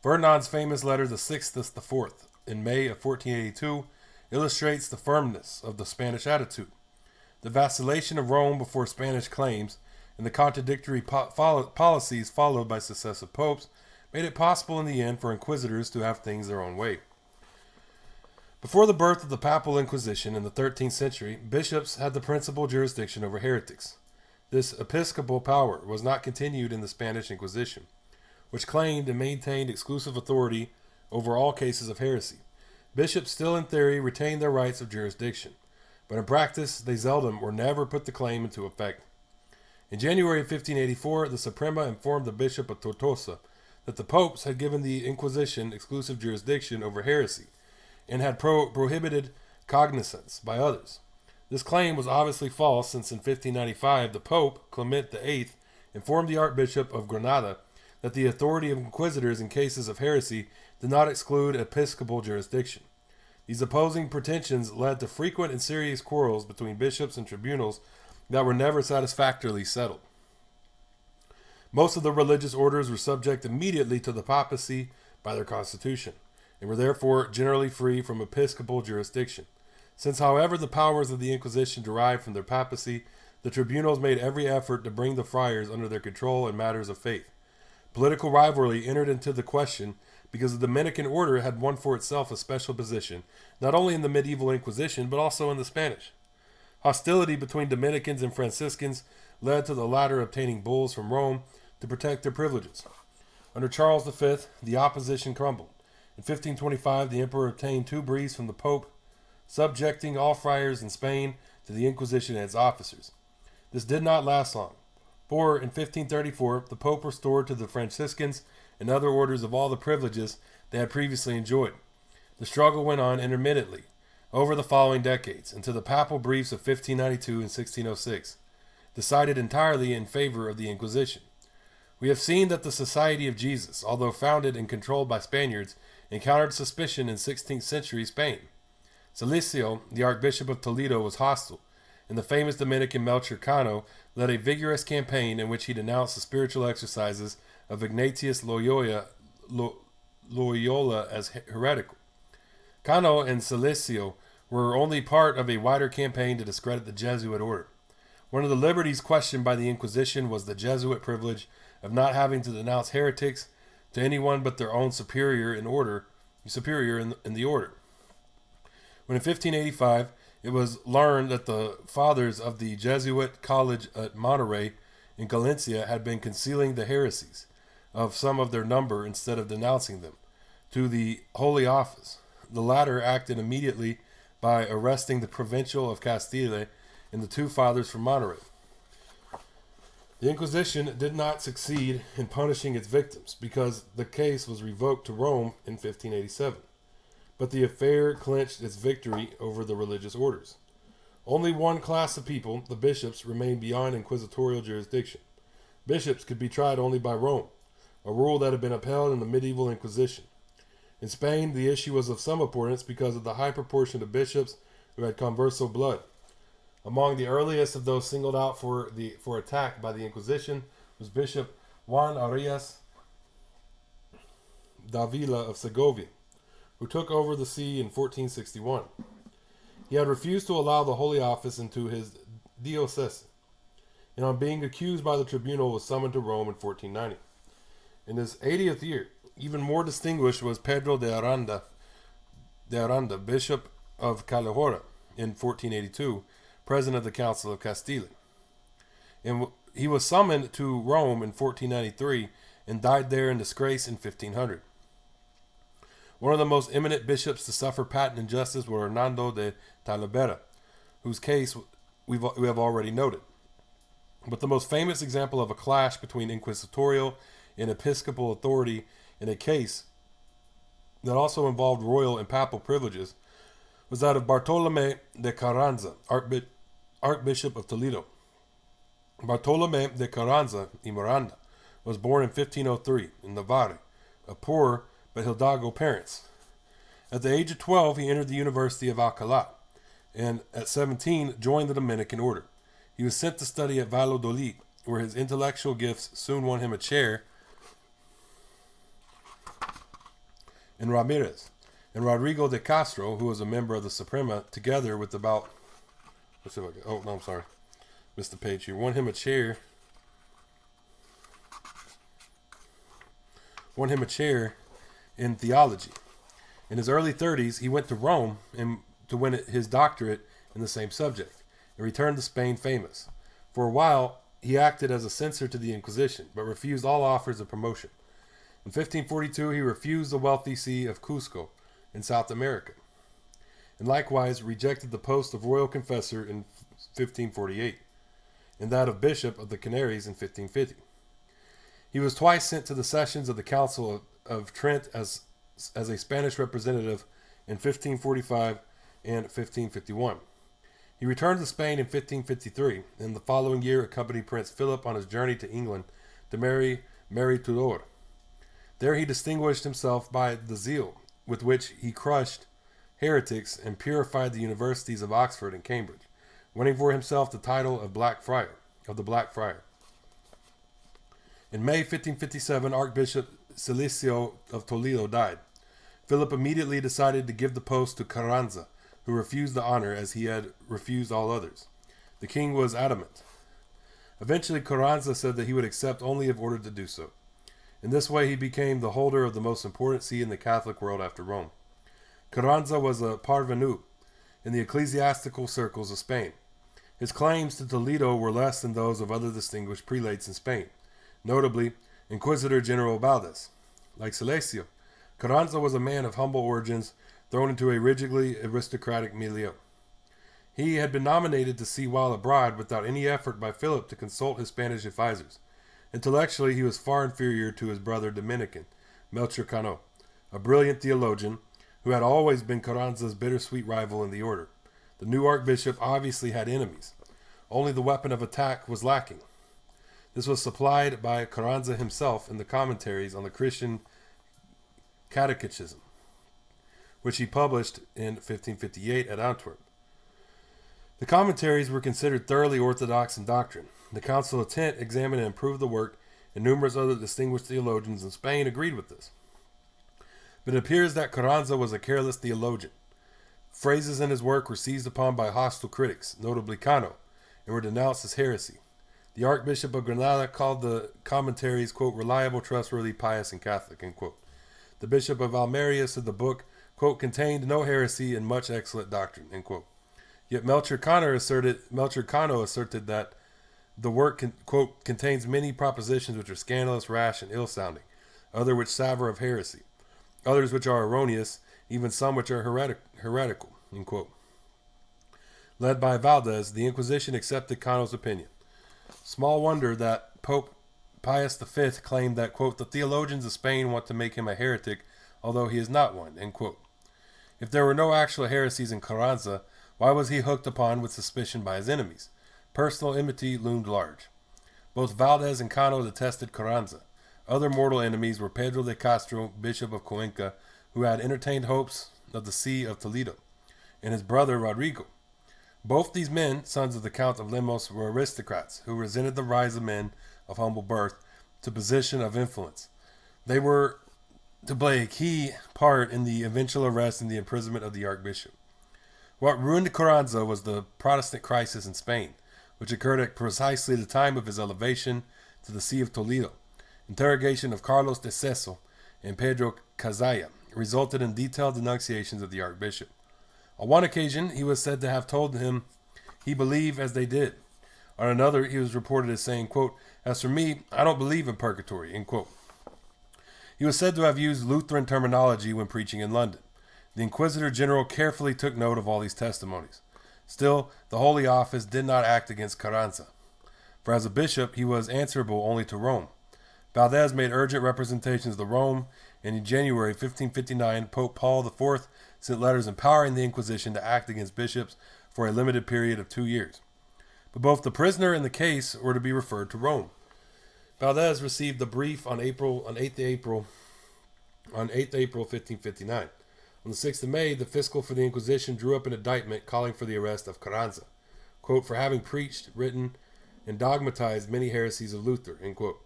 Ferdinand's famous letter to Sixtus IV in May of 1482 illustrates the firmness of the Spanish attitude. The vacillation of Rome before Spanish claims and the contradictory policies followed by successive popes made it possible in the end for inquisitors to have things their own way. Before the birth of the Papal Inquisition in the 13th century, bishops had the principal jurisdiction over heretics. This episcopal power was not continued in the Spanish Inquisition, which claimed and maintained exclusive authority over all cases of heresy. Bishops still in theory retained their rights of jurisdiction, but in practice they seldom or never put the claim into effect. In January of 1584, the Suprema informed the Bishop of Tortosa that the popes had given the Inquisition exclusive jurisdiction over heresy, and had prohibited cognizance by others. This claim was obviously false, since in 1595 the Pope, Clement VIII, informed the Archbishop of Granada that the authority of inquisitors in cases of heresy did not exclude episcopal jurisdiction. These opposing pretensions led to frequent and serious quarrels between bishops and tribunals that were never satisfactorily settled. Most of the religious orders were subject immediately to the papacy by their constitution, and were therefore generally free from episcopal jurisdiction. Since, however, the powers of the Inquisition derived from their papacy, the tribunals made every effort to bring the friars under their control in matters of faith. Political rivalry entered into the question because the Dominican order had won for itself a special position, not only in the medieval Inquisition, but also in the Spanish. Hostility between Dominicans and Franciscans led to the latter obtaining bulls from Rome to protect their privileges. Under Charles V, the opposition crumbled. In 1525, the emperor obtained 2 briefs from the Pope, subjecting all friars in Spain to the Inquisition and its officers. This did not last long, for in 1534, the Pope restored to the Franciscans and other orders of all the privileges they had previously enjoyed. The struggle went on intermittently over the following decades, until the papal briefs of 1592 and 1606 decided entirely in favor of the Inquisition. We have seen that the Society of Jesus, although founded and controlled by Spaniards, encountered suspicion in 16th century Spain. Cilicio, the Archbishop of Toledo, was hostile, and the famous Dominican Melchor Cano led a vigorous campaign in which he denounced the spiritual exercises of Ignatius Loyola as heretical. Cano and Silecio were only part of a wider campaign to discredit the Jesuit order. One of the liberties questioned by the Inquisition was the Jesuit privilege of not having to denounce heretics to anyone but their own superior in the order. When in 1585 it was learned that the fathers of the Jesuit college at Monterrey in Galicia had been concealing the heresies of some of their number instead of denouncing them to the Holy Office, the latter acted immediately by arresting the provincial of Castillo and the two fathers from Monterrey. The Inquisition did not succeed in punishing its victims because the case was revoked to Rome in 1587. But the affair clinched its victory over the religious orders. Only one class of people, the bishops, remained beyond inquisitorial jurisdiction. Bishops could be tried only by Rome, a rule that had been upheld in the medieval Inquisition. In Spain, the issue was of some importance because of the high proportion of bishops who had converso blood. Among the earliest of those singled out for attack by the Inquisition was Bishop Juan Arias Davila of Segovia, who took over the see in 1461. He had refused to allow the Holy Office into his diocese, and on being accused by the tribunal was summoned to Rome in 1490. In his 80th year, even more distinguished was Pedro de Aranda, Bishop of Calahorra, in 1482, president of the Council of Castillo. And he was summoned to Rome in 1493 and died there in disgrace in 1500. One of the most eminent bishops to suffer patent injustice was Hernando de Talavera, whose case we have already noted. But the most famous example of a clash between inquisitorial and episcopal authority in a case that also involved royal and papal privileges was that of Bartolomé de Carranza, Archbishop of Toledo. Bartolomé de Carranza y Miranda was born in 1503 in Navarre, of poor but Hidalgo parents. At the age of 12, he entered the University of Alcalá, and at 17 joined the Dominican order. He was sent to study at Valladolid, where his intellectual gifts soon won him a chair in Ramirez. And Rodrigo de Castro, who was a member of the Suprema, together with about... Let's see if I can... Oh, no, I'm sorry. Missed the page here. Won him a chair in theology. In his early 30s, he went to Rome to win his doctorate in the same subject, and returned to Spain famous. For a while, he acted as a censor to the Inquisition, but refused all offers of promotion. In 1542, he refused the wealthy see of Cusco in South America, and likewise rejected the post of royal confessor in 1548, and that of Bishop of the Canaries in 1550. He was twice sent to the sessions of the Council of Trent as a Spanish representative in 1545 and 1551. He returned to Spain in 1553, and the following year accompanied Prince Philip on his journey to England to marry Mary Tudor. There he distinguished himself by the zeal with which he crushed heretics and purified the universities of Oxford and Cambridge, winning for himself the title of the Black Friar. In May 1557, Archbishop Silecio of Toledo died. Philip immediately decided to give the post to Carranza, who refused the honor as he had refused all others. The king was adamant. Eventually, Carranza said that he would accept only if ordered to do so. In this way, he became the holder of the most important see in the Catholic world after Rome. Carranza was a parvenu in the ecclesiastical circles of Spain. His claims to Toledo were less than those of other distinguished prelates in Spain, notably Inquisitor General Valdez. Like Silecio, Carranza was a man of humble origins thrown into a rigidly aristocratic milieu. He had been nominated to see while abroad without any effort by Philip to consult his Spanish advisors. Intellectually, he was far inferior to his brother Dominican, Melchor Cano, a brilliant theologian who had always been Carranza's bittersweet rival in the order. The new archbishop obviously had enemies. Only the weapon of attack was lacking. This was supplied by Carranza himself in the commentaries on the Christian Catechism, which he published in 1558 at Antwerp. The commentaries were considered thoroughly orthodox in doctrine. The Council of Trent examined and improved the work, and numerous other distinguished theologians in Spain agreed with this. But it appears that Carranza was a careless theologian. Phrases in his work were seized upon by hostile critics, notably Cano, and were denounced as heresy. The Archbishop of Granada called the commentaries, quote, reliable, trustworthy, pious, and Catholic, end quote. The Bishop of Almeria said the book, quote, contained no heresy and much excellent doctrine, end quote. Yet Melchor Cano asserted that the work, quote, contains many propositions which are scandalous, rash, and ill-sounding, others which savour of heresy, others which are erroneous, even some which are heretical, end quote. Led by Valdez, the Inquisition accepted Cano's opinion. Small wonder that Pope Pius V claimed that, quote, the theologians of Spain want to make him a heretic, although he is not one, end quote. If there were no actual heresies in Carranza, why was he hooked upon with suspicion by his enemies? Personal enmity loomed large. Both Valdez and Cano detested Carranza. Other mortal enemies were Pedro de Castro, Bishop of Cuenca, who had entertained hopes of the See of Toledo, and his brother Rodrigo. Both these men, sons of the Count of Lemos, were aristocrats who resented the rise of men of humble birth to position of influence. They were to play a key part in the eventual arrest and the imprisonment of the Archbishop. What ruined Carranza was the Protestant crisis in Spain, which occurred at precisely the time of his elevation to the See of Toledo. Interrogation of Carlos de Seso and Pedro Cazalla resulted in detailed denunciations of the Archbishop. On one occasion, he was said to have told him he believed as they did. On another, he was reported as saying, quote, as for me, I don't believe in purgatory, end quote. He was said to have used Lutheran terminology when preaching in London. The Inquisitor General carefully took note of all these testimonies. Still, the Holy Office did not act against Carranza, for as a bishop, he was answerable only to Rome. Valdez made urgent representations to Rome, and in January 1559, Pope Paul IV sent letters empowering the Inquisition to act against bishops for a limited period of 2 years. But both the prisoner and the case were to be referred to Rome. Valdez received the brief on 8th April 1559. On the 6th of May, the fiscal for the Inquisition drew up an indictment calling for the arrest of Carranza, quote, for having preached, written, and dogmatized many heresies of Luther, end quote.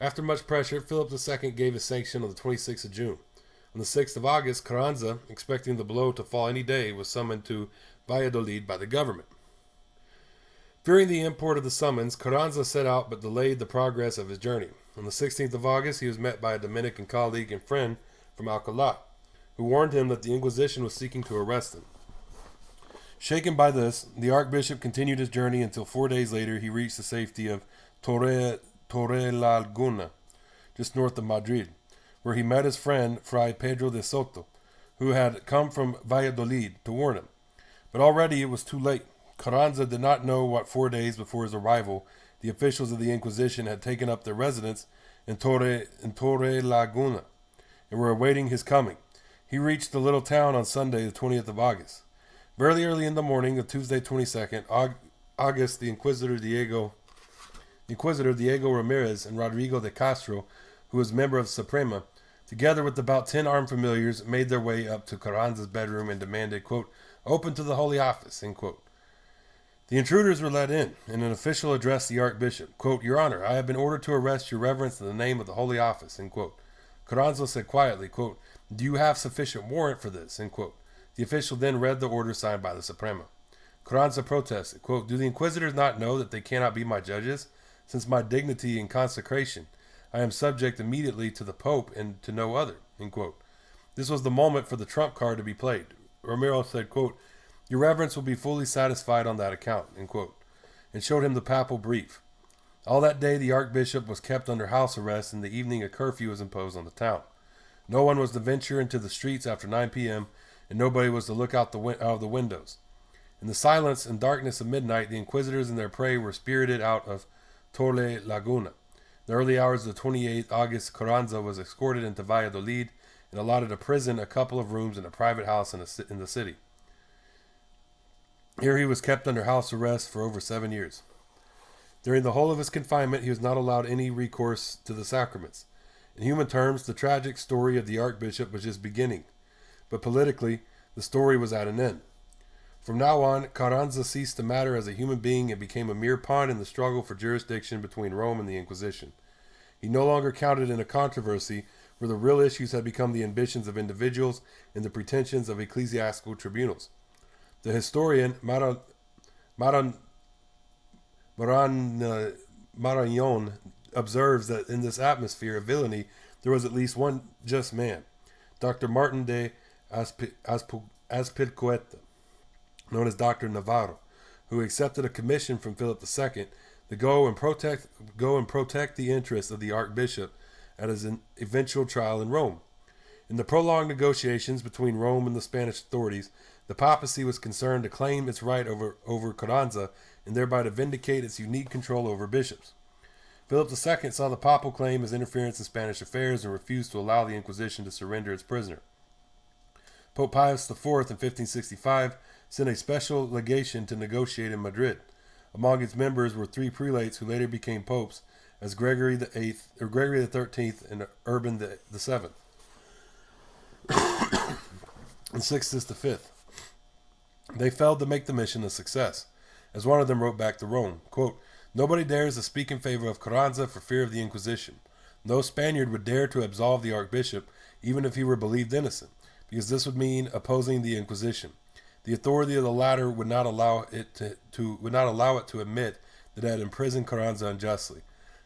After much pressure, Philip II gave his sanction on the 26th of June. On the 6th of August, Carranza, expecting the blow to fall any day, was summoned to Valladolid by the government. Fearing the import of the summons, Carranza set out but delayed the progress of his journey. On the 16th of August, he was met by a Dominican colleague and friend from Alcalá, who warned him that the Inquisition was seeking to arrest him. Shaken by this, the Archbishop continued his journey until 4 days later he reached the safety of Torrelaguna, just north of Madrid, where he met his friend Fray Pedro de Soto, who had come from Valladolid to warn him. But already it was too late. Carranza did not know what 4 days before his arrival the officials of the Inquisition had taken up their residence in Torrelaguna and were awaiting his coming. He reached the little town on Sunday, the 20th of August. Very early in the morning of Tuesday, 22nd August, the Inquisitor Diego Ramirez and Rodrigo de Castro, who was member of Suprema, together with about 10 armed familiars, made their way up to Carranza's bedroom and demanded, quote, open to the Holy Office, end quote. The intruders were let in, and an official addressed the Archbishop, quote, Your Honor, I have been ordered to arrest your reverence in the name of the Holy Office, end quote. Carranza said quietly, quote, do you have sufficient warrant for this, end quote. The official then read the order signed by the Suprema. Carranza protested, quote, do the Inquisitors not know that they cannot be my judges? Since my dignity and consecration, I am subject immediately to the Pope and to no other, end quote. This was the moment for the trump card to be played. Romero said, quote, your reverence will be fully satisfied on that account, end quote, and showed him the papal brief. All that day the Archbishop was kept under house arrest, and in the evening a curfew was imposed on the town. No one was to venture into the streets after 9 p.m., and nobody was to look out of the windows. In the silence and darkness of midnight, the Inquisitors and their prey were spirited out of Torrelaguna. In the early hours of the 28th August, Carranza was escorted into Valladolid and allotted a prison, a couple of rooms, and a private house in the city. Here he was kept under house arrest for over 7 years. During the whole of his confinement, he was not allowed any recourse to the sacraments. In human terms, the tragic story of the Archbishop was just beginning, but politically, the story was at an end. From now on, Carranza ceased to matter as a human being and became a mere pawn in the struggle for jurisdiction between Rome and the Inquisition. He no longer counted in a controversy where the real issues had become the ambitions of individuals and the pretensions of ecclesiastical tribunals. The historian Marañón observes that in this atmosphere of villainy there was at least one just man, Dr. Martin de Azpilcueta, known as Dr. Navarro, who accepted a commission from Philip II to go and protect the interests of the Archbishop at his eventual trial in Rome. In the prolonged negotiations between Rome and the Spanish authorities, the papacy was concerned to claim its right over Carranza and thereby to vindicate its unique control over bishops. Philip II saw the papal claim as interference in Spanish affairs and refused to allow the Inquisition to surrender its prisoner. Pope Pius IV in 1565 sent a special legation to negotiate in Madrid. Among its members were three prelates who later became popes, as Gregory XIII and Urban VII, and Sixtus V. They failed to make the mission a success, as one of them wrote back to Rome, quote, "Nobody dares to speak in favor of Carranza for fear of the Inquisition. No Spaniard would dare to absolve the Archbishop, even if he were believed innocent, because this would mean opposing the Inquisition. The authority of the latter would not allow it to admit that it had imprisoned Carranza unjustly.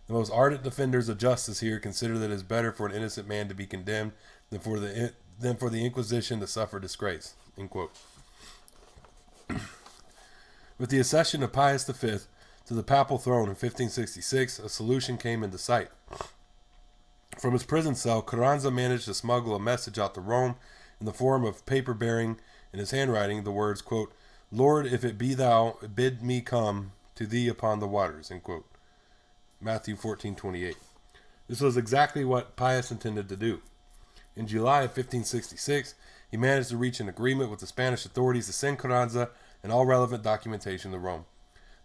The most ardent defenders of justice here consider that it is better for an innocent man to be condemned than for the Inquisition to suffer disgrace." End quote. With the accession of Pius V to the papal throne in 1566, a solution came into sight. From his prison cell, Carranza managed to smuggle a message out to Rome in the form of paper bearing in his handwriting the words, quote, "Lord, if it be thou, bid me come to thee upon the waters," end quote. Matthew 14:28. This was exactly what Pius intended to do. In July of 1566, he managed to reach an agreement with the Spanish authorities to send Carranza and all relevant documentation to Rome.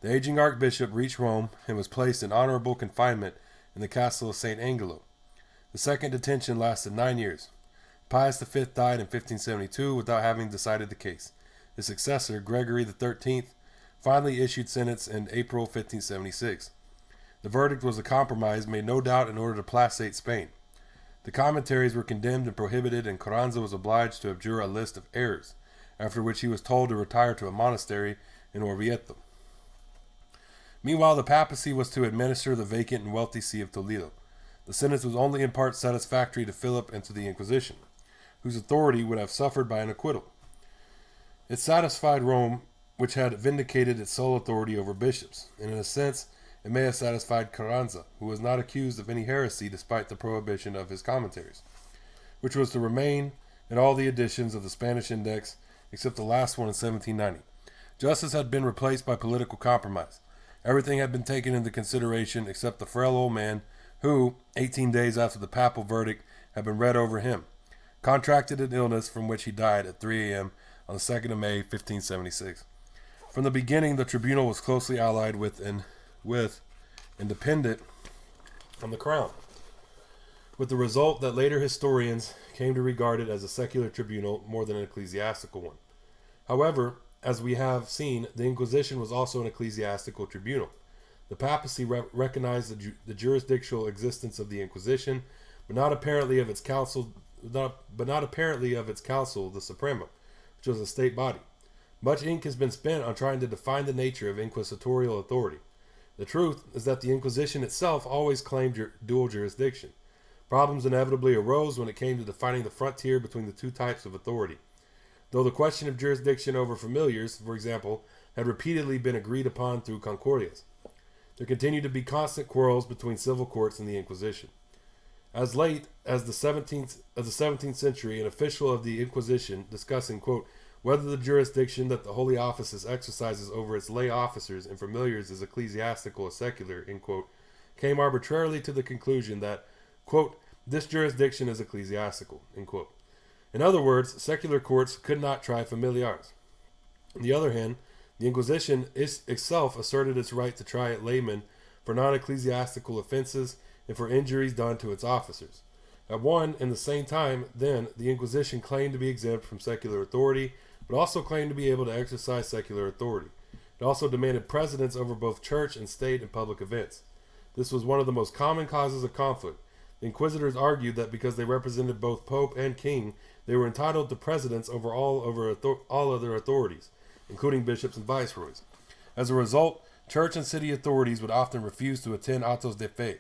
The aging archbishop reached Rome and was placed in honorable confinement in the castle of St. Angelo. The second detention lasted 9 years. Pius V died in 1572 without having decided the case. His successor, Gregory XIII, finally issued sentence in April 1576. The verdict was a compromise made no doubt in order to placate Spain. The commentaries were condemned and prohibited, and Carranza was obliged to abjure a list of errors, after which he was told to retire to a monastery in Orvieto. Meanwhile, the papacy was to administer the vacant and wealthy see of Toledo. The sentence was only in part satisfactory to Philip and to the Inquisition, whose authority would have suffered by an acquittal. It satisfied Rome, which had vindicated its sole authority over bishops, and in a sense, it may have satisfied Carranza, who was not accused of any heresy despite the prohibition of his commentaries, which was to remain in all the editions of the Spanish Index except the last one in 1790. Justice had been replaced by political compromise. Everything had been taken into consideration except the frail old man who, 18 days after the papal verdict had been read over him, contracted an illness from which he died at 3 a.m. on the 2nd of May, 1576. From the beginning, the tribunal was closely allied with and dependent on the crown, with the result that later historians came to regard it as a secular tribunal more than an ecclesiastical one. However, as we have seen, the Inquisition was also an ecclesiastical tribunal. The papacy recognized the jurisdictional existence of the Inquisition, but not apparently of its council, the Suprema, which was a state body. Much ink has been spent on trying to define the nature of inquisitorial authority. The truth is that the Inquisition itself always claimed dual jurisdiction. Problems inevitably arose when it came to defining the frontier between the two types of authority. Though the question of jurisdiction over familiars, for example, had repeatedly been agreed upon through concordias, there continued to be constant quarrels between civil courts and the Inquisition. As late as the 17th century, an official of the Inquisition discussing, quote, whether the jurisdiction that the Holy Office exercises over its lay officers and familiars is ecclesiastical or secular, end quote, came arbitrarily to the conclusion that, quote, this jurisdiction is ecclesiastical, end quote. In other words, secular courts could not try familiars. On the other hand, the Inquisition itself asserted its right to try laymen for non-ecclesiastical offenses and for injuries done to its officers. At one and the same time, then, the Inquisition claimed to be exempt from secular authority, but also claimed to be able to exercise secular authority. It also demanded precedence over both church and state in public events. This was one of the most common causes of conflict. The Inquisitors argued that because they represented both Pope and King, they were entitled to precedence over all other authorities, including bishops and viceroys. As a result, church and city authorities would often refuse to attend autos de fe.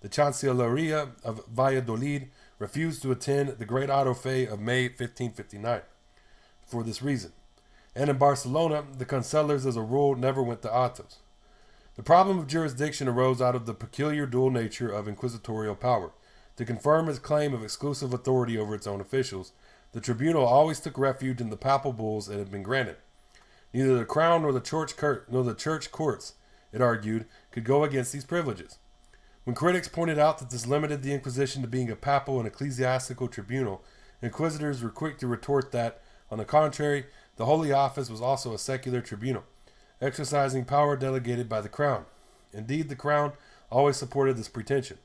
The Chancelleria of Valladolid refused to attend the Great Auto Fe of May 1559 for this reason. And in Barcelona, the concellors as a rule never went to autos. The problem of jurisdiction arose out of the peculiar dual nature of inquisitorial power. To confirm its claim of exclusive authority over its own officials, the tribunal always took refuge in the papal bulls it had been granted. Neither the crown nor the church courts, it argued, could go against these privileges. When critics pointed out that this limited the Inquisition to being a papal and ecclesiastical tribunal, inquisitors were quick to retort that, on the contrary, the Holy Office was also a secular tribunal, exercising power delegated by the crown. Indeed, the crown always supported this pretension.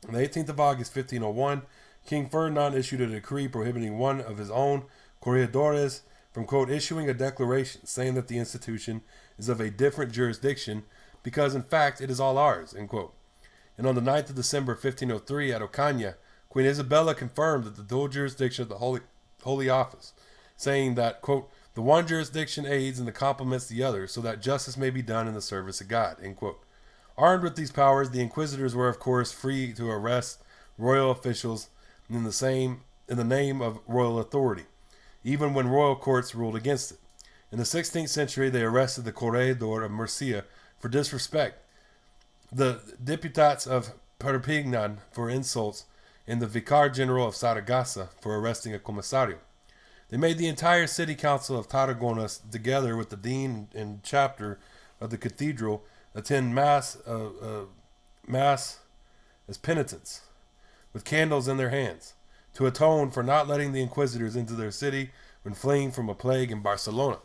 On the 18th of August, 1501, King Ferdinand issued a decree prohibiting one of his own corregidores from, quote, issuing a declaration saying that the institution is of a different jurisdiction because, in fact, it is all ours, end quote. And on the 9th of December, 1503, at Ocaña, Queen Isabella confirmed that the dual jurisdiction of the Holy Office, saying that, quote, the one jurisdiction aids and complements the other so that justice may be done in the service of God, end quote. Armed with these powers, the Inquisitors were, of course, free to arrest royal officials in the name of royal authority, even when royal courts ruled against it. In the 16th century, they arrested the corregidor of Murcia for disrespect, the deputats of Perpignan for insults, and the vicar general of Saragossa for arresting a comisario. They made the entire city council of Tarragona, together with the dean and chapter of the cathedral, attend mass as penitents, with candles in their hands, to atone for not letting the Inquisitors into their city when fleeing from a plague in Barcelona.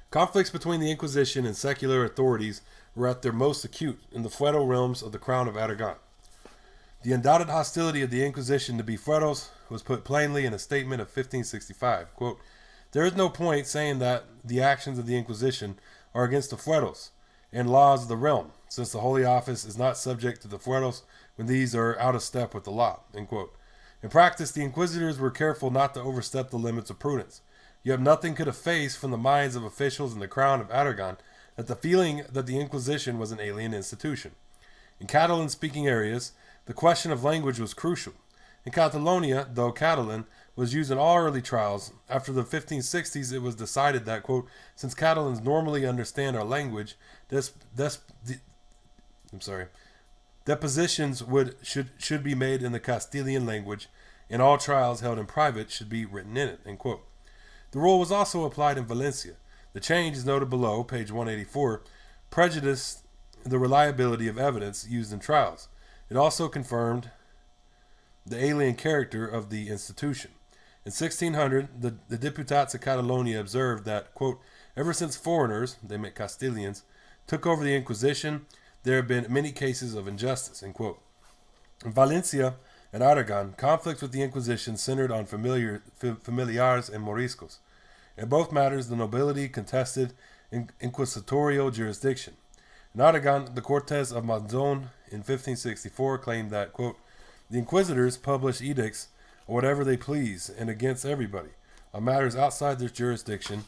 Conflicts between the Inquisition and secular authorities were at their most acute in the feudal realms of the Crown of Aragon. The undoubted hostility of the Inquisition to be fueros was put plainly in a statement of 1565. Quote, there is no point saying that the actions of the Inquisition are against the fueros and laws of the realm, since the Holy Office is not subject to the fueros when these are out of step with the law. End quote. In practice, the Inquisitors were careful not to overstep the limits of prudence. Yet nothing could efface from the minds of officials in the Crown of Aragon that the feeling that the Inquisition was an alien institution. In Catalan-speaking areas, the question of language was crucial. In Catalonia, though Catalan was used in all early trials, after the 1560s it was decided that, quote, since Catalans normally understand our language, depositions should be made in the Castilian language, and all trials held in private should be written in it, end quote. The rule was also applied in Valencia. The change is noted below, page 184, prejudiced the reliability of evidence used in trials. It also confirmed the alien character of the institution. In 1600, the Deputats of Catalonia observed that, quote, ever since foreigners, they meant Castilians, took over the Inquisition, there have been many cases of injustice, end quote. In Valencia and Aragon, conflicts with the Inquisition centered on familiars and moriscos. In both matters, the nobility contested inquisitorial jurisdiction. In Aragon, the Cortes of Monzon in 1564 claimed that, quote, the Inquisitors publish edicts or whatever they please and against everybody on matters outside their jurisdiction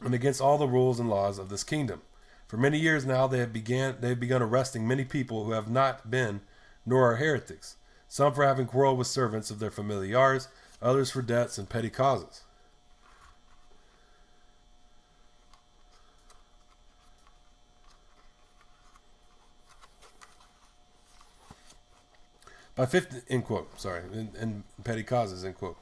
and against all the rules and laws of this kingdom. For many years now they have begun arresting many people who have not been nor are heretics, some for having quarreled with servants of their familiars, others for debts and petty causes. End quote. And petty causes, end quote.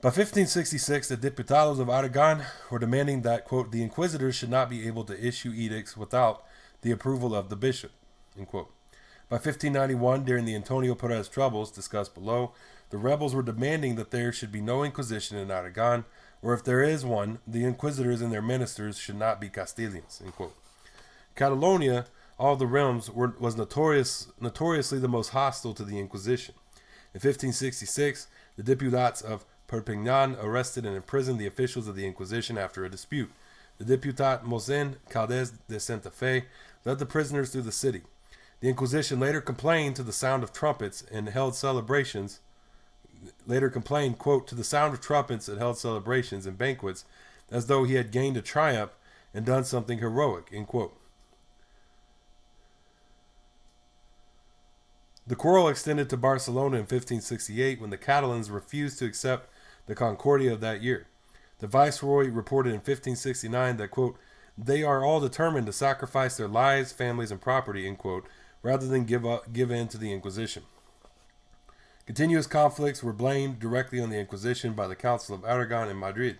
By 1566, the Diputados of Aragon were demanding that, quote, the Inquisitors should not be able to issue edicts without the approval of the bishop, end quote. By 1591, during the Antonio Perez troubles discussed below, the rebels were demanding that there should be no Inquisition in Aragon, or if there is one, the Inquisitors and their ministers should not be Castilians, end quote. Catalonia, all the realms, was notoriously the most hostile to the Inquisition. In 1566, the Deputats of Perpignan arrested and imprisoned the officials of the Inquisition after a dispute. The Deputat Mosen Caldes de Santa Fe led the prisoners through the city. The Inquisition later complained to the sound of trumpets and held celebrations. Quote, to the sound of trumpets and held celebrations and banquets, as though he had gained a triumph and done something heroic, end quote. The quarrel extended to Barcelona in 1568 when the Catalans refused to accept the Concordia of that year. The viceroy reported in 1569 that, quote, they are all determined to sacrifice their lives, families, and property, end quote, rather than give in to the Inquisition. Continuous conflicts were blamed directly on the Inquisition by the Council of Aragon and Madrid.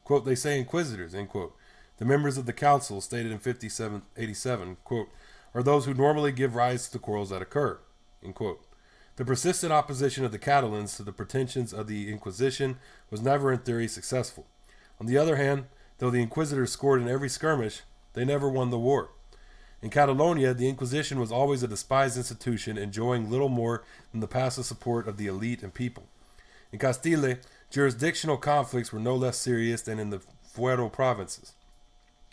Quote, they say Inquisitors, end quote. The members of the council, stated in 1587, quote, are those who normally give rise to the quarrels that occur, end quote. The persistent opposition of the Catalans to the pretensions of the Inquisition was never in theory successful. On the other hand, though the Inquisitors scored in every skirmish, they never won the war. In Catalonia, the Inquisition was always a despised institution, enjoying little more than the passive support of the elite and people. In Castile, jurisdictional conflicts were no less serious than in the Fuero provinces.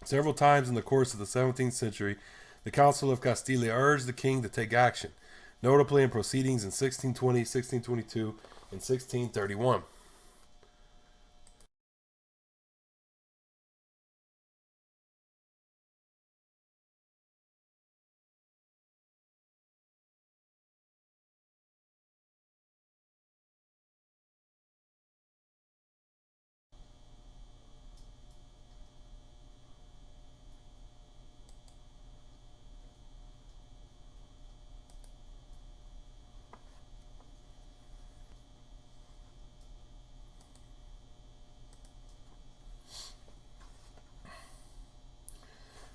Several times in the course of the 17th century, the Council of Castile urged the king to take action, notably in proceedings in 1620, 1622, and 1631.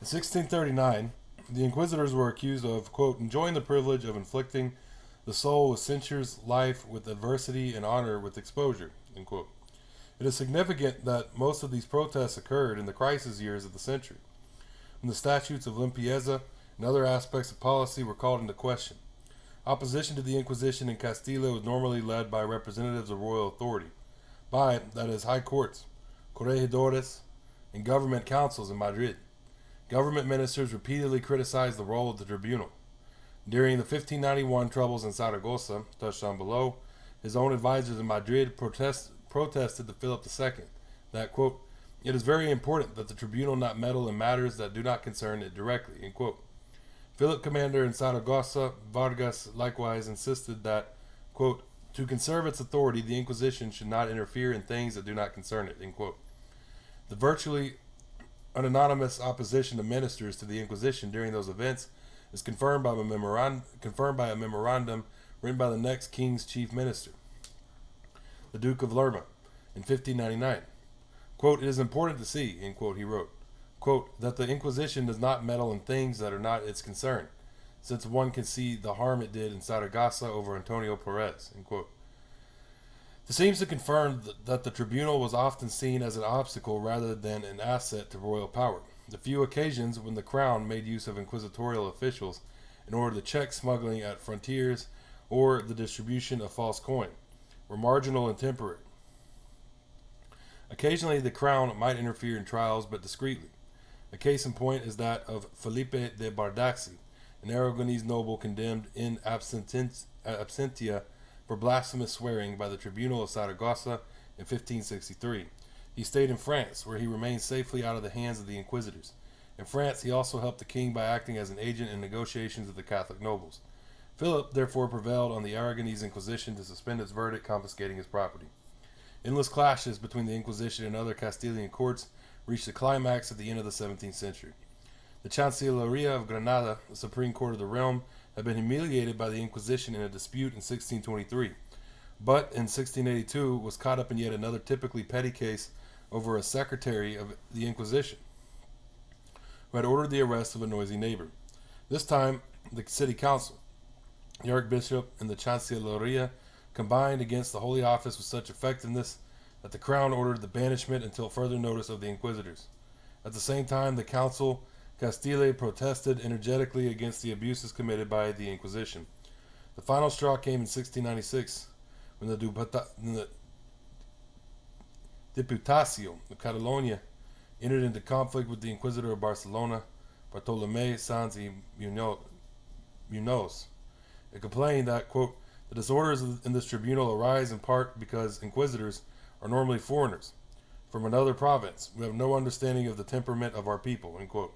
In 1639, the Inquisitors were accused of, quote, enjoying the privilege of inflicting the soul with censures, life with adversity, and honor with exposure, end quote. It is significant that most of these protests occurred in the crisis years of the century, when the statutes of limpieza and other aspects of policy were called into question. Opposition to the Inquisition in Castile was normally led by representatives of royal authority, by, that is, high courts, corregidores, and government councils in Madrid. Government ministers repeatedly criticized the role of the tribunal. During the 1591 troubles in Saragossa, touched on below, his own advisors in Madrid protested to Philip II that, quote, it is very important that the tribunal not meddle in matters that do not concern it directly, end quote. Philip commander in Saragossa, Vargas, likewise insisted that, quote, to conserve its authority, the Inquisition should not interfere in things that do not concern it, end quote. The virtually anonymous opposition of ministers to the Inquisition during those events is confirmed by a memorandum written by the next king's chief minister, the Duke of Lerma, in 1599. Quote, it is important to see, end quote, he wrote, quote, that the Inquisition does not meddle in things that are not its concern, since one can see the harm it did in Saragossa over Antonio Perez, end quote. This seems to confirm that the tribunal was often seen as an obstacle rather than an asset to royal power. The few occasions when the crown made use of inquisitorial officials in order to check smuggling at frontiers or the distribution of false coin were marginal and temporary. Occasionally the crown might interfere in trials, but discreetly. A case in point is that of Felipe de Bardaxi, an Aragonese noble condemned in absentia for blasphemous swearing by the Tribunal of Saragossa in 1563. He stayed in France, where he remained safely out of the hands of the Inquisitors. In France, he also helped the king by acting as an agent in negotiations with the Catholic nobles. Philip therefore prevailed on the Aragonese Inquisition to suspend its verdict confiscating his property. Endless clashes between the Inquisition and other Castilian courts reached a climax at the end of the 17th century. The Chancelleria of Granada, the supreme court of the realm, had been humiliated by the Inquisition in a dispute in 1623, but in 1682 was caught up in yet another typically petty case over a secretary of the Inquisition, who had ordered the arrest of a noisy neighbor. This time, the city council, the archbishop, and the Chancelleria combined against the Holy Office with such effectiveness that the crown ordered the banishment until further notice of the Inquisitors. At the same time, the council Castile protested energetically against the abuses committed by the Inquisition. The final straw came in 1696 when the Diputacio of Catalonia entered into conflict with the Inquisitor of Barcelona, Bartolomé Sanz y Munoz. It complained that, quote, the disorders in this tribunal arise in part because inquisitors are normally foreigners from another province who have no understanding of the temperament of our people, end quote.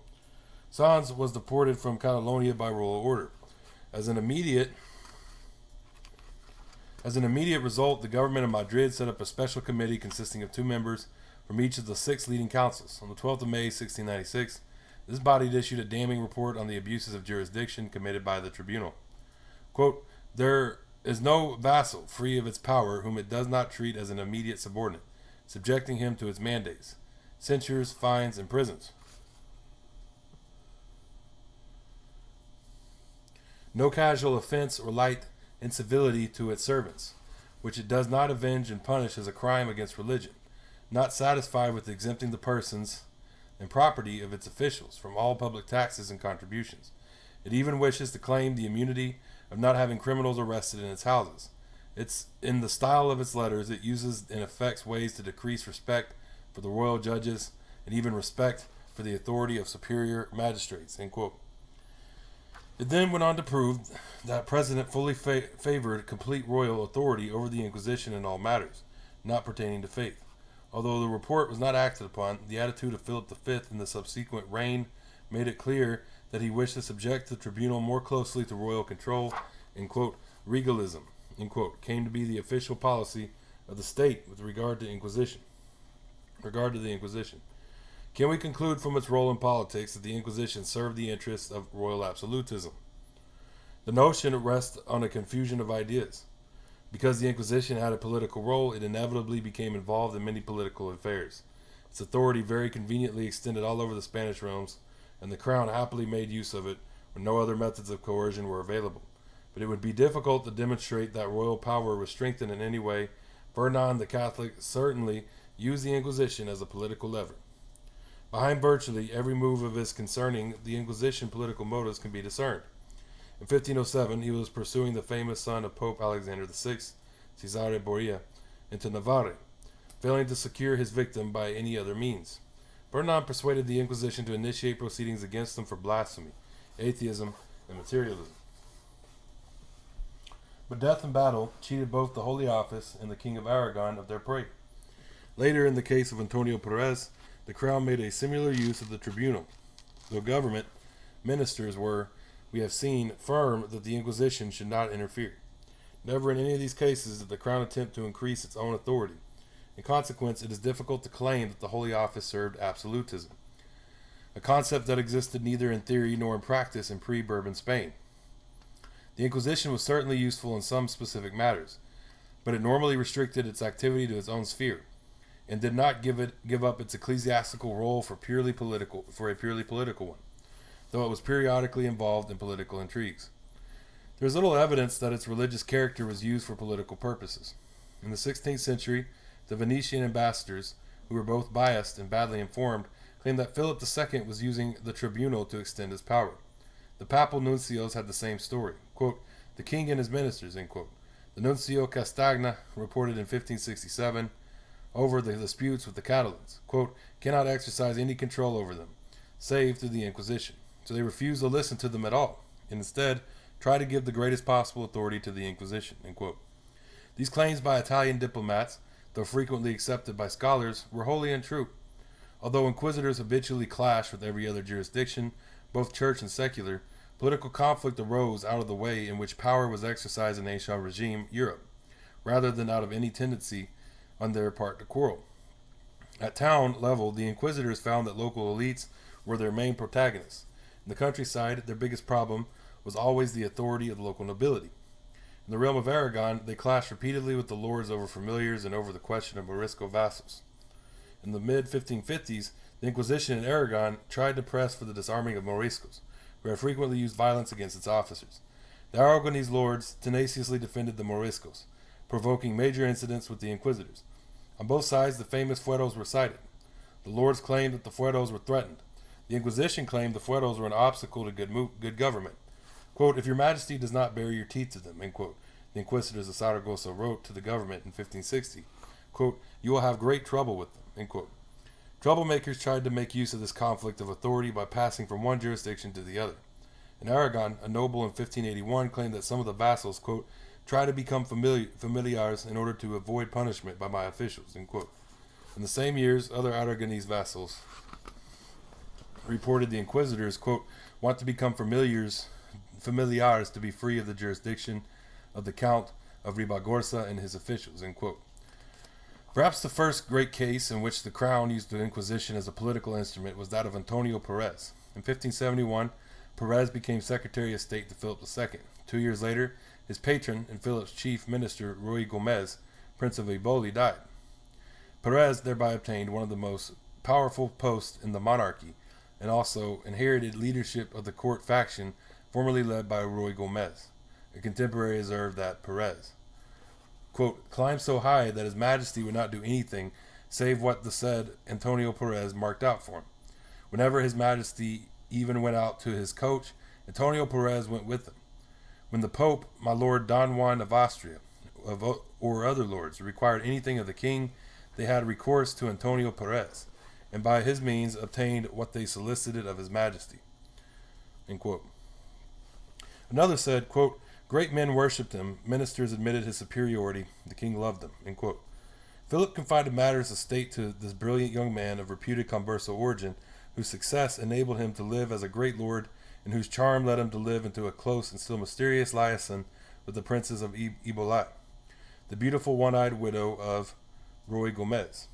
Sanz was deported from Catalonia by royal order. As an immediate result, the government of Madrid set up a special committee consisting of 2 members from each of the 6 leading councils. On the 12th of May, 1696, this body issued a damning report on the abuses of jurisdiction committed by the tribunal. Quote, there is no vassal free of its power whom it does not treat as an immediate subordinate, subjecting him to its mandates, censures, fines, and prisons. No casual offense or light incivility to its servants, which it does not avenge and punish as a crime against religion, not satisfied with exempting the persons and property of its officials from all public taxes and contributions. It even wishes to claim the immunity of not having criminals arrested in its houses. It's in the style of its letters, it uses and effects ways to decrease respect for the royal judges and even respect for the authority of superior magistrates, end quote. It then went on to prove that President fully favored complete royal authority over the Inquisition in all matters, not pertaining to faith. Although the report was not acted upon, the attitude of Philip V in the subsequent reign made it clear that he wished to subject the tribunal more closely to royal control, and, quote, regalism, end quote, came to be the official policy of the state with regard to the Inquisition. Can we conclude from its role in politics that the Inquisition served the interests of royal absolutism? The notion rests on a confusion of ideas. Because the Inquisition had a political role, it inevitably became involved in many political affairs. Its authority very conveniently extended all over the Spanish realms, and the crown happily made use of it when no other methods of coercion were available. But it would be difficult to demonstrate that royal power was strengthened in any way. Ferdinand the Catholic certainly used the Inquisition as a political lever. Behind virtually every move of his concerning the Inquisition, political motives can be discerned. In 1507, he was pursuing the famous son of Pope Alexander VI, Cesare Borgia, into Navarre, failing to secure his victim by any other means. Ferdinand persuaded the Inquisition to initiate proceedings against him for blasphemy, atheism, and materialism. But death in battle cheated both the Holy Office and the King of Aragon of their prey. Later, in the case of Antonio Perez, the crown made a similar use of the tribunal, though government ministers were, we have seen, firm that the Inquisition should not interfere. Never in any of these cases did the crown attempt to increase its own authority. In consequence, it is difficult to claim that the Holy Office served absolutism, a concept that existed neither in theory nor in practice in pre-Bourbon Spain. The Inquisition was certainly useful in some specific matters, but it normally restricted its activity to its own sphere, and did not give up its ecclesiastical role for a purely political one, though it was periodically involved in political intrigues. There is little evidence that its religious character was used for political purposes. In the 16th century, the Venetian ambassadors, who were both biased and badly informed, claimed that Philip II was using the tribunal to extend his power. The papal nuncios had the same story. Quote, the king and his ministers, end quote. The nuncio Castagna reported in 1567 over the disputes with the Catalans, quote, cannot exercise any control over them, save through the Inquisition. So they refused to listen to them at all, and instead try to give the greatest possible authority to the Inquisition, end quote. These claims by Italian diplomats, though frequently accepted by scholars, were wholly untrue. Although inquisitors habitually clashed with every other jurisdiction, both church and secular, political conflict arose out of the way in which power was exercised in ancient regime Europe, rather than out of any tendency on their part to quarrel. At town level, the inquisitors found that local elites were their main protagonists. In the countryside, their biggest problem was always the authority of the local nobility. In the realm of Aragon, they clashed repeatedly with the lords over familiars and over the question of Morisco vassals. In the mid-1550s, the Inquisition in Aragon tried to press for the disarming of Moriscos, who had frequently used violence against its officers. The Aragonese lords tenaciously defended the Moriscos, provoking major incidents with the Inquisitors. On both sides, the famous fueros were cited. The lords claimed that the fueros were threatened. The Inquisition claimed the fueros were an obstacle to good government. Quote, if your majesty does not bare your teeth to them, end quote, the Inquisitors of Saragossa wrote to the government in 1560. quote, "You will have great trouble with them," end quote. Troublemakers tried to make use of this conflict of authority by passing from one jurisdiction to the other. In Aragon, a noble in 1581 claimed that some of the vassals, quote, "try to become familiars in order to avoid punishment by my officials," end quote. In the same years, other Aragonese vassals reported the Inquisitors, quote, "want to become familiars to be free of the jurisdiction of the Count of Ribagorza and his officials," end quote. Perhaps the first great case in which the crown used the Inquisition as a political instrument was that of Antonio Perez. In 1571, Perez became Secretary of State to Philip II. 2 years later, his patron and Philip's chief minister, Ruy Gomez, Prince of Eboli, died. Perez thereby obtained one of the most powerful posts in the monarchy, and also inherited leadership of the court faction formerly led by Ruy Gomez. A contemporary observed that Perez, quote, "climbed so high that his majesty would not do anything save what the said Antonio Perez marked out for him. Whenever his majesty even went out to his coach, Antonio Perez went with him. When the Pope, my lord Don Juan of Austria, or other lords, required anything of the king, they had recourse to Antonio Perez, and by his means obtained what they solicited of his majesty," end quote. Another said, quote, "great men worshipped him, ministers admitted his superiority, the king loved him," end quote. Philip confided matters of state to this brilliant young man of reputed converso origin, whose success enabled him to live as a great lord, and whose charm led him to live into a close and still mysterious liaison with the princess of Eboli, the beautiful one-eyed widow of Ruy Gomez.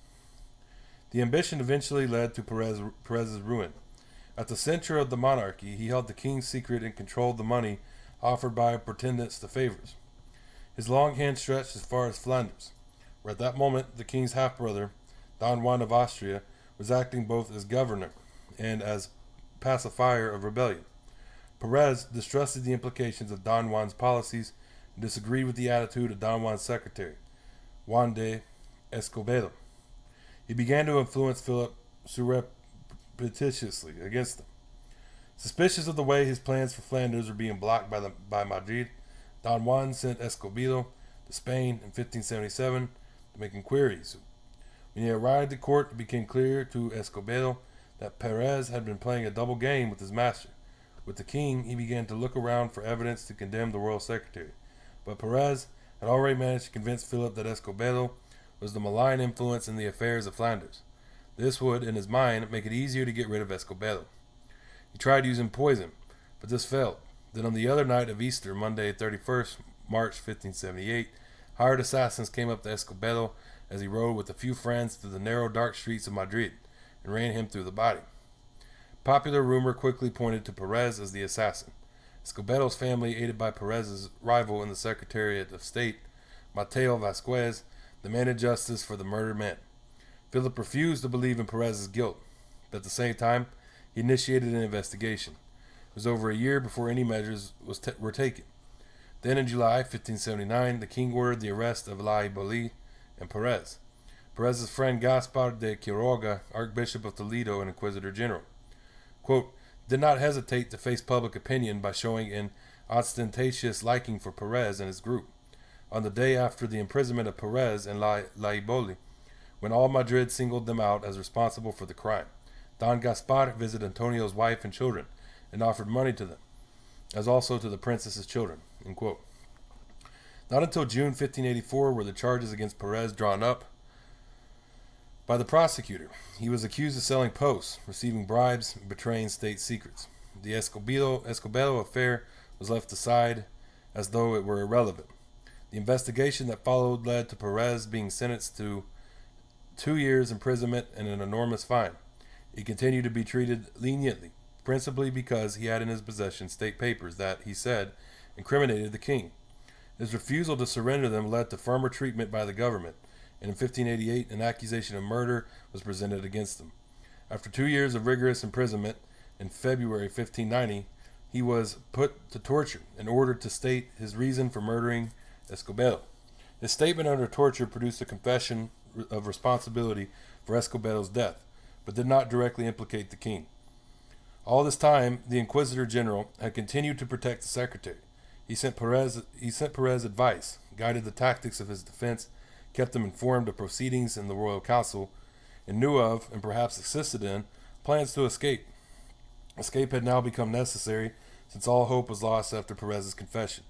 The ambition eventually led to Perez's ruin. At the center of the monarchy, he held the king's secret and controlled the money offered by pretendants to favors. His long hand stretched as far as Flanders, where at that moment the king's half-brother, Don Juan of Austria, was acting both as governor and as pacifier of rebellion. Perez distrusted the implications of Don Juan's policies and disagreed with the attitude of Don Juan's secretary, Juan de Escobedo. He began to influence Philip surreptitiously against them. Suspicious of the way his plans for Flanders were being blocked by Madrid, Don Juan sent Escobedo to Spain in 1577 to make inquiries. When he arrived at court, it became clear to Escobedo that Perez had been playing a double game with his master. With the king, he began to look around for evidence to condemn the royal secretary, but Perez had already managed to convince Philip that Escobedo was the malign influence in the affairs of Flanders. This would, in his mind, make it easier to get rid of Escobedo. He tried using poison, but this failed. Then on the other night of Easter, Monday 31st March 1578, hired assassins came up to Escobedo as he rode with a few friends through the narrow dark streets of Madrid and ran him through the body. Popular rumor quickly pointed to Perez as the assassin. Escobedo's family, aided by Perez's rival in the Secretariat of State, Mateo Vasquez, demanded justice for the murdered man. Philip refused to believe in Perez's guilt, but at the same time, he initiated an investigation. It was over a year before any measures were taken. Then in July 1579, the king ordered the arrest of La Eboli and Perez. Perez's friend Gaspar de Quiroga, Archbishop of Toledo and Inquisitor General, quote, did not hesitate to face public opinion by showing an ostentatious liking for Perez and his group. On the day after the imprisonment of Perez and La Eboli, when all Madrid singled them out as responsible for the crime, Don Gaspar visited Antonio's wife and children and offered money to them, as also to the princess's children, end quote. Not until June 1584 were the charges against Perez drawn up by the prosecutor. He was accused of selling posts, receiving bribes, and betraying state secrets. The Escobedo affair was left aside as though it were irrelevant. The investigation that followed led to Perez being sentenced to 2 years imprisonment and an enormous fine. He continued to be treated leniently, principally because he had in his possession state papers that, he said, incriminated the king. His refusal to surrender them led to firmer treatment by the government, and in 1588 an accusation of murder was presented against him. After 2 years of rigorous imprisonment, in February 1590, he was put to torture and ordered to state his reason for murdering Escobedo. His statement under torture produced a confession of responsibility for Escobedo's death, but did not directly implicate the king. All this time, the Inquisitor General had continued to protect the secretary. He sent Perez advice, guided the tactics of his defense, kept him informed of proceedings in the royal council, and knew of, and perhaps assisted in, plans to escape. Escape had now become necessary, since all hope was lost after Perez's confession.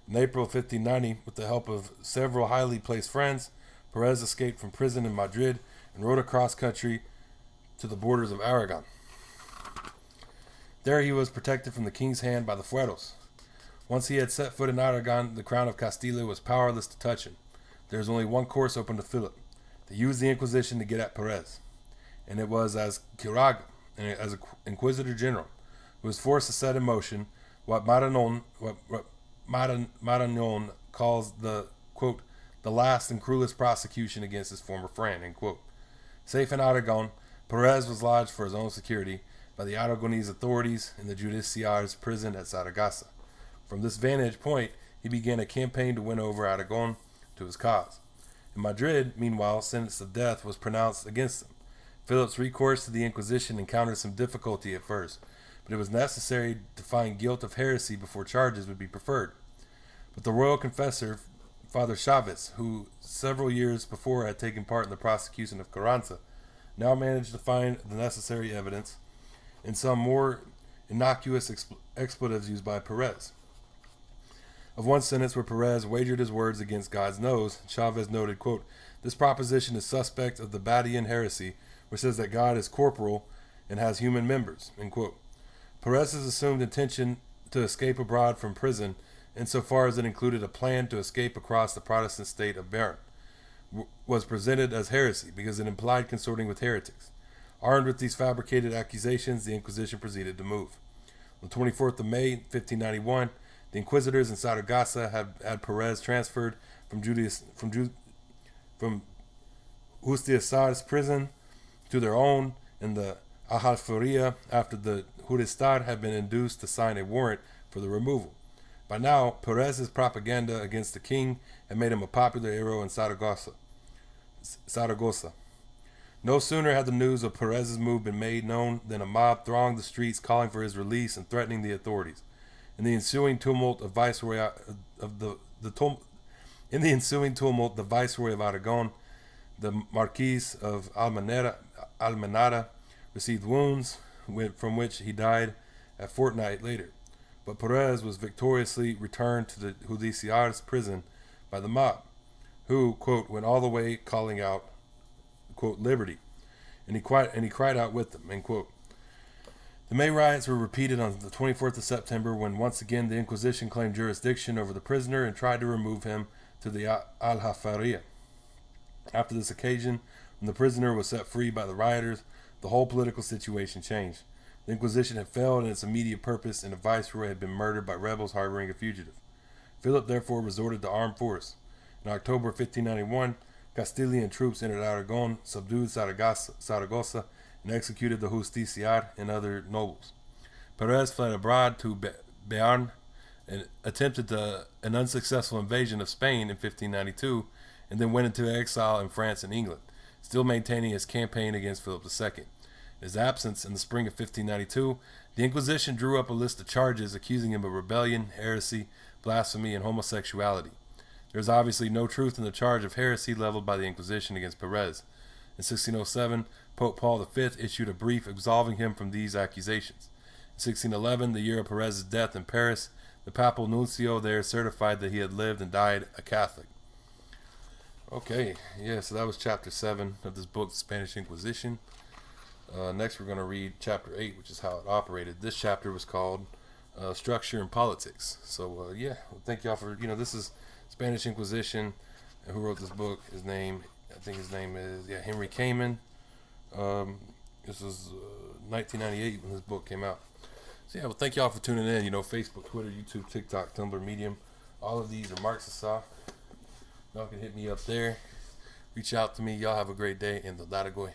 In April 1590, with the help of several highly placed friends, Perez escaped from prison in Madrid and rode across country to the borders of Aragon. There he was protected from the king's hand by the fueros. Once he had set foot in Aragon, the crown of Castillo was powerless to touch him. There was only one course open to Philip: to use the Inquisition to get at Perez. And it was as curago, as Inquisitor General, who was forced to set in motion what Marañón calls the, quote, the last and cruelest prosecution against his former friend, end quote. Safe in Aragon, Perez was lodged for his own security by the Aragonese authorities in the Justiciars prison at Saragossa. From this vantage point, he began a campaign to win over Aragon to his cause. In Madrid, meanwhile, sentence of death was pronounced against him. Philip's recourse to the Inquisition encountered some difficulty at first, but it was necessary to find guilt of heresy before charges would be preferred. But the royal confessor, Father Chavez, who several years before had taken part in the prosecution of Carranza, now managed to find the necessary evidence in some more innocuous expletives used by Perez. Of one sentence where Perez wagered his words against God's nose, Chavez noted, quote, this proposition is suspect of the Badian heresy, which says that God is corporal and has human members, end quote. Perez's assumed intention to escape abroad from prison, insofar as it included a plan to escape across the Protestant state of Bern, was presented as heresy because it implied consorting with heretics. Armed with these fabricated accusations, the Inquisition proceeded to move. On the 24th of May, 1591, the Inquisitors in Saragossa had Perez transferred from Justiciars prison to their own in the Aljaferia after the Juristar had been induced to sign a warrant for the removal. By now, Perez's propaganda against the king had made him a popular hero in Saragossa. No sooner had the news of Perez's move been made known than a mob thronged the streets calling for his release and threatening the authorities. In the ensuing tumult, the Viceroy of Aragon, the Marquis of Almenara, received wounds from which he died a fortnight later. But Perez was victoriously returned to the Justiciars prison by the mob, who, quote, went all the way calling out, quote, liberty, and he cried out with them, end quote. The May riots were repeated on the 24th of September when once again the Inquisition claimed jurisdiction over the prisoner and tried to remove him to the Aljaferia. After this occasion, when the prisoner was set free by the rioters, the whole political situation changed. The Inquisition had failed in its immediate purpose, and the viceroy had been murdered by rebels harboring a fugitive. Philip therefore resorted to armed force. In October 1591, Castilian troops entered Aragon, subdued Saragossa, and executed the Justiciar and other nobles. Perez fled abroad to Bearn and attempted an unsuccessful invasion of Spain in 1592, and then went into exile in France and England, still maintaining his campaign against Philip II. In his absence in the spring of 1592, the Inquisition drew up a list of charges accusing him of rebellion, heresy, blasphemy, and homosexuality. There is obviously no truth in the charge of heresy leveled by the Inquisition against Perez. In 1607, Pope Paul V issued a brief absolving him from these accusations. In 1611, the year of Perez's death in Paris, the papal nuncio there certified that he had lived and died a Catholic. Okay, yeah, so that was chapter 7 of this book, The Spanish Inquisition. Next, we're going to read chapter 8, which is how it operated. This chapter was called Structure and Politics. So, thank y'all for, this is Spanish Inquisition. Who wrote this book? I think his name is, Henry Kamen. This was 1998 when this book came out. So, thank y'all for tuning in. Facebook, Twitter, YouTube, TikTok, Tumblr, Medium. All of these are Marxist. Y'all can hit me up there. Reach out to me. Y'all have a great day. And the Latagoy.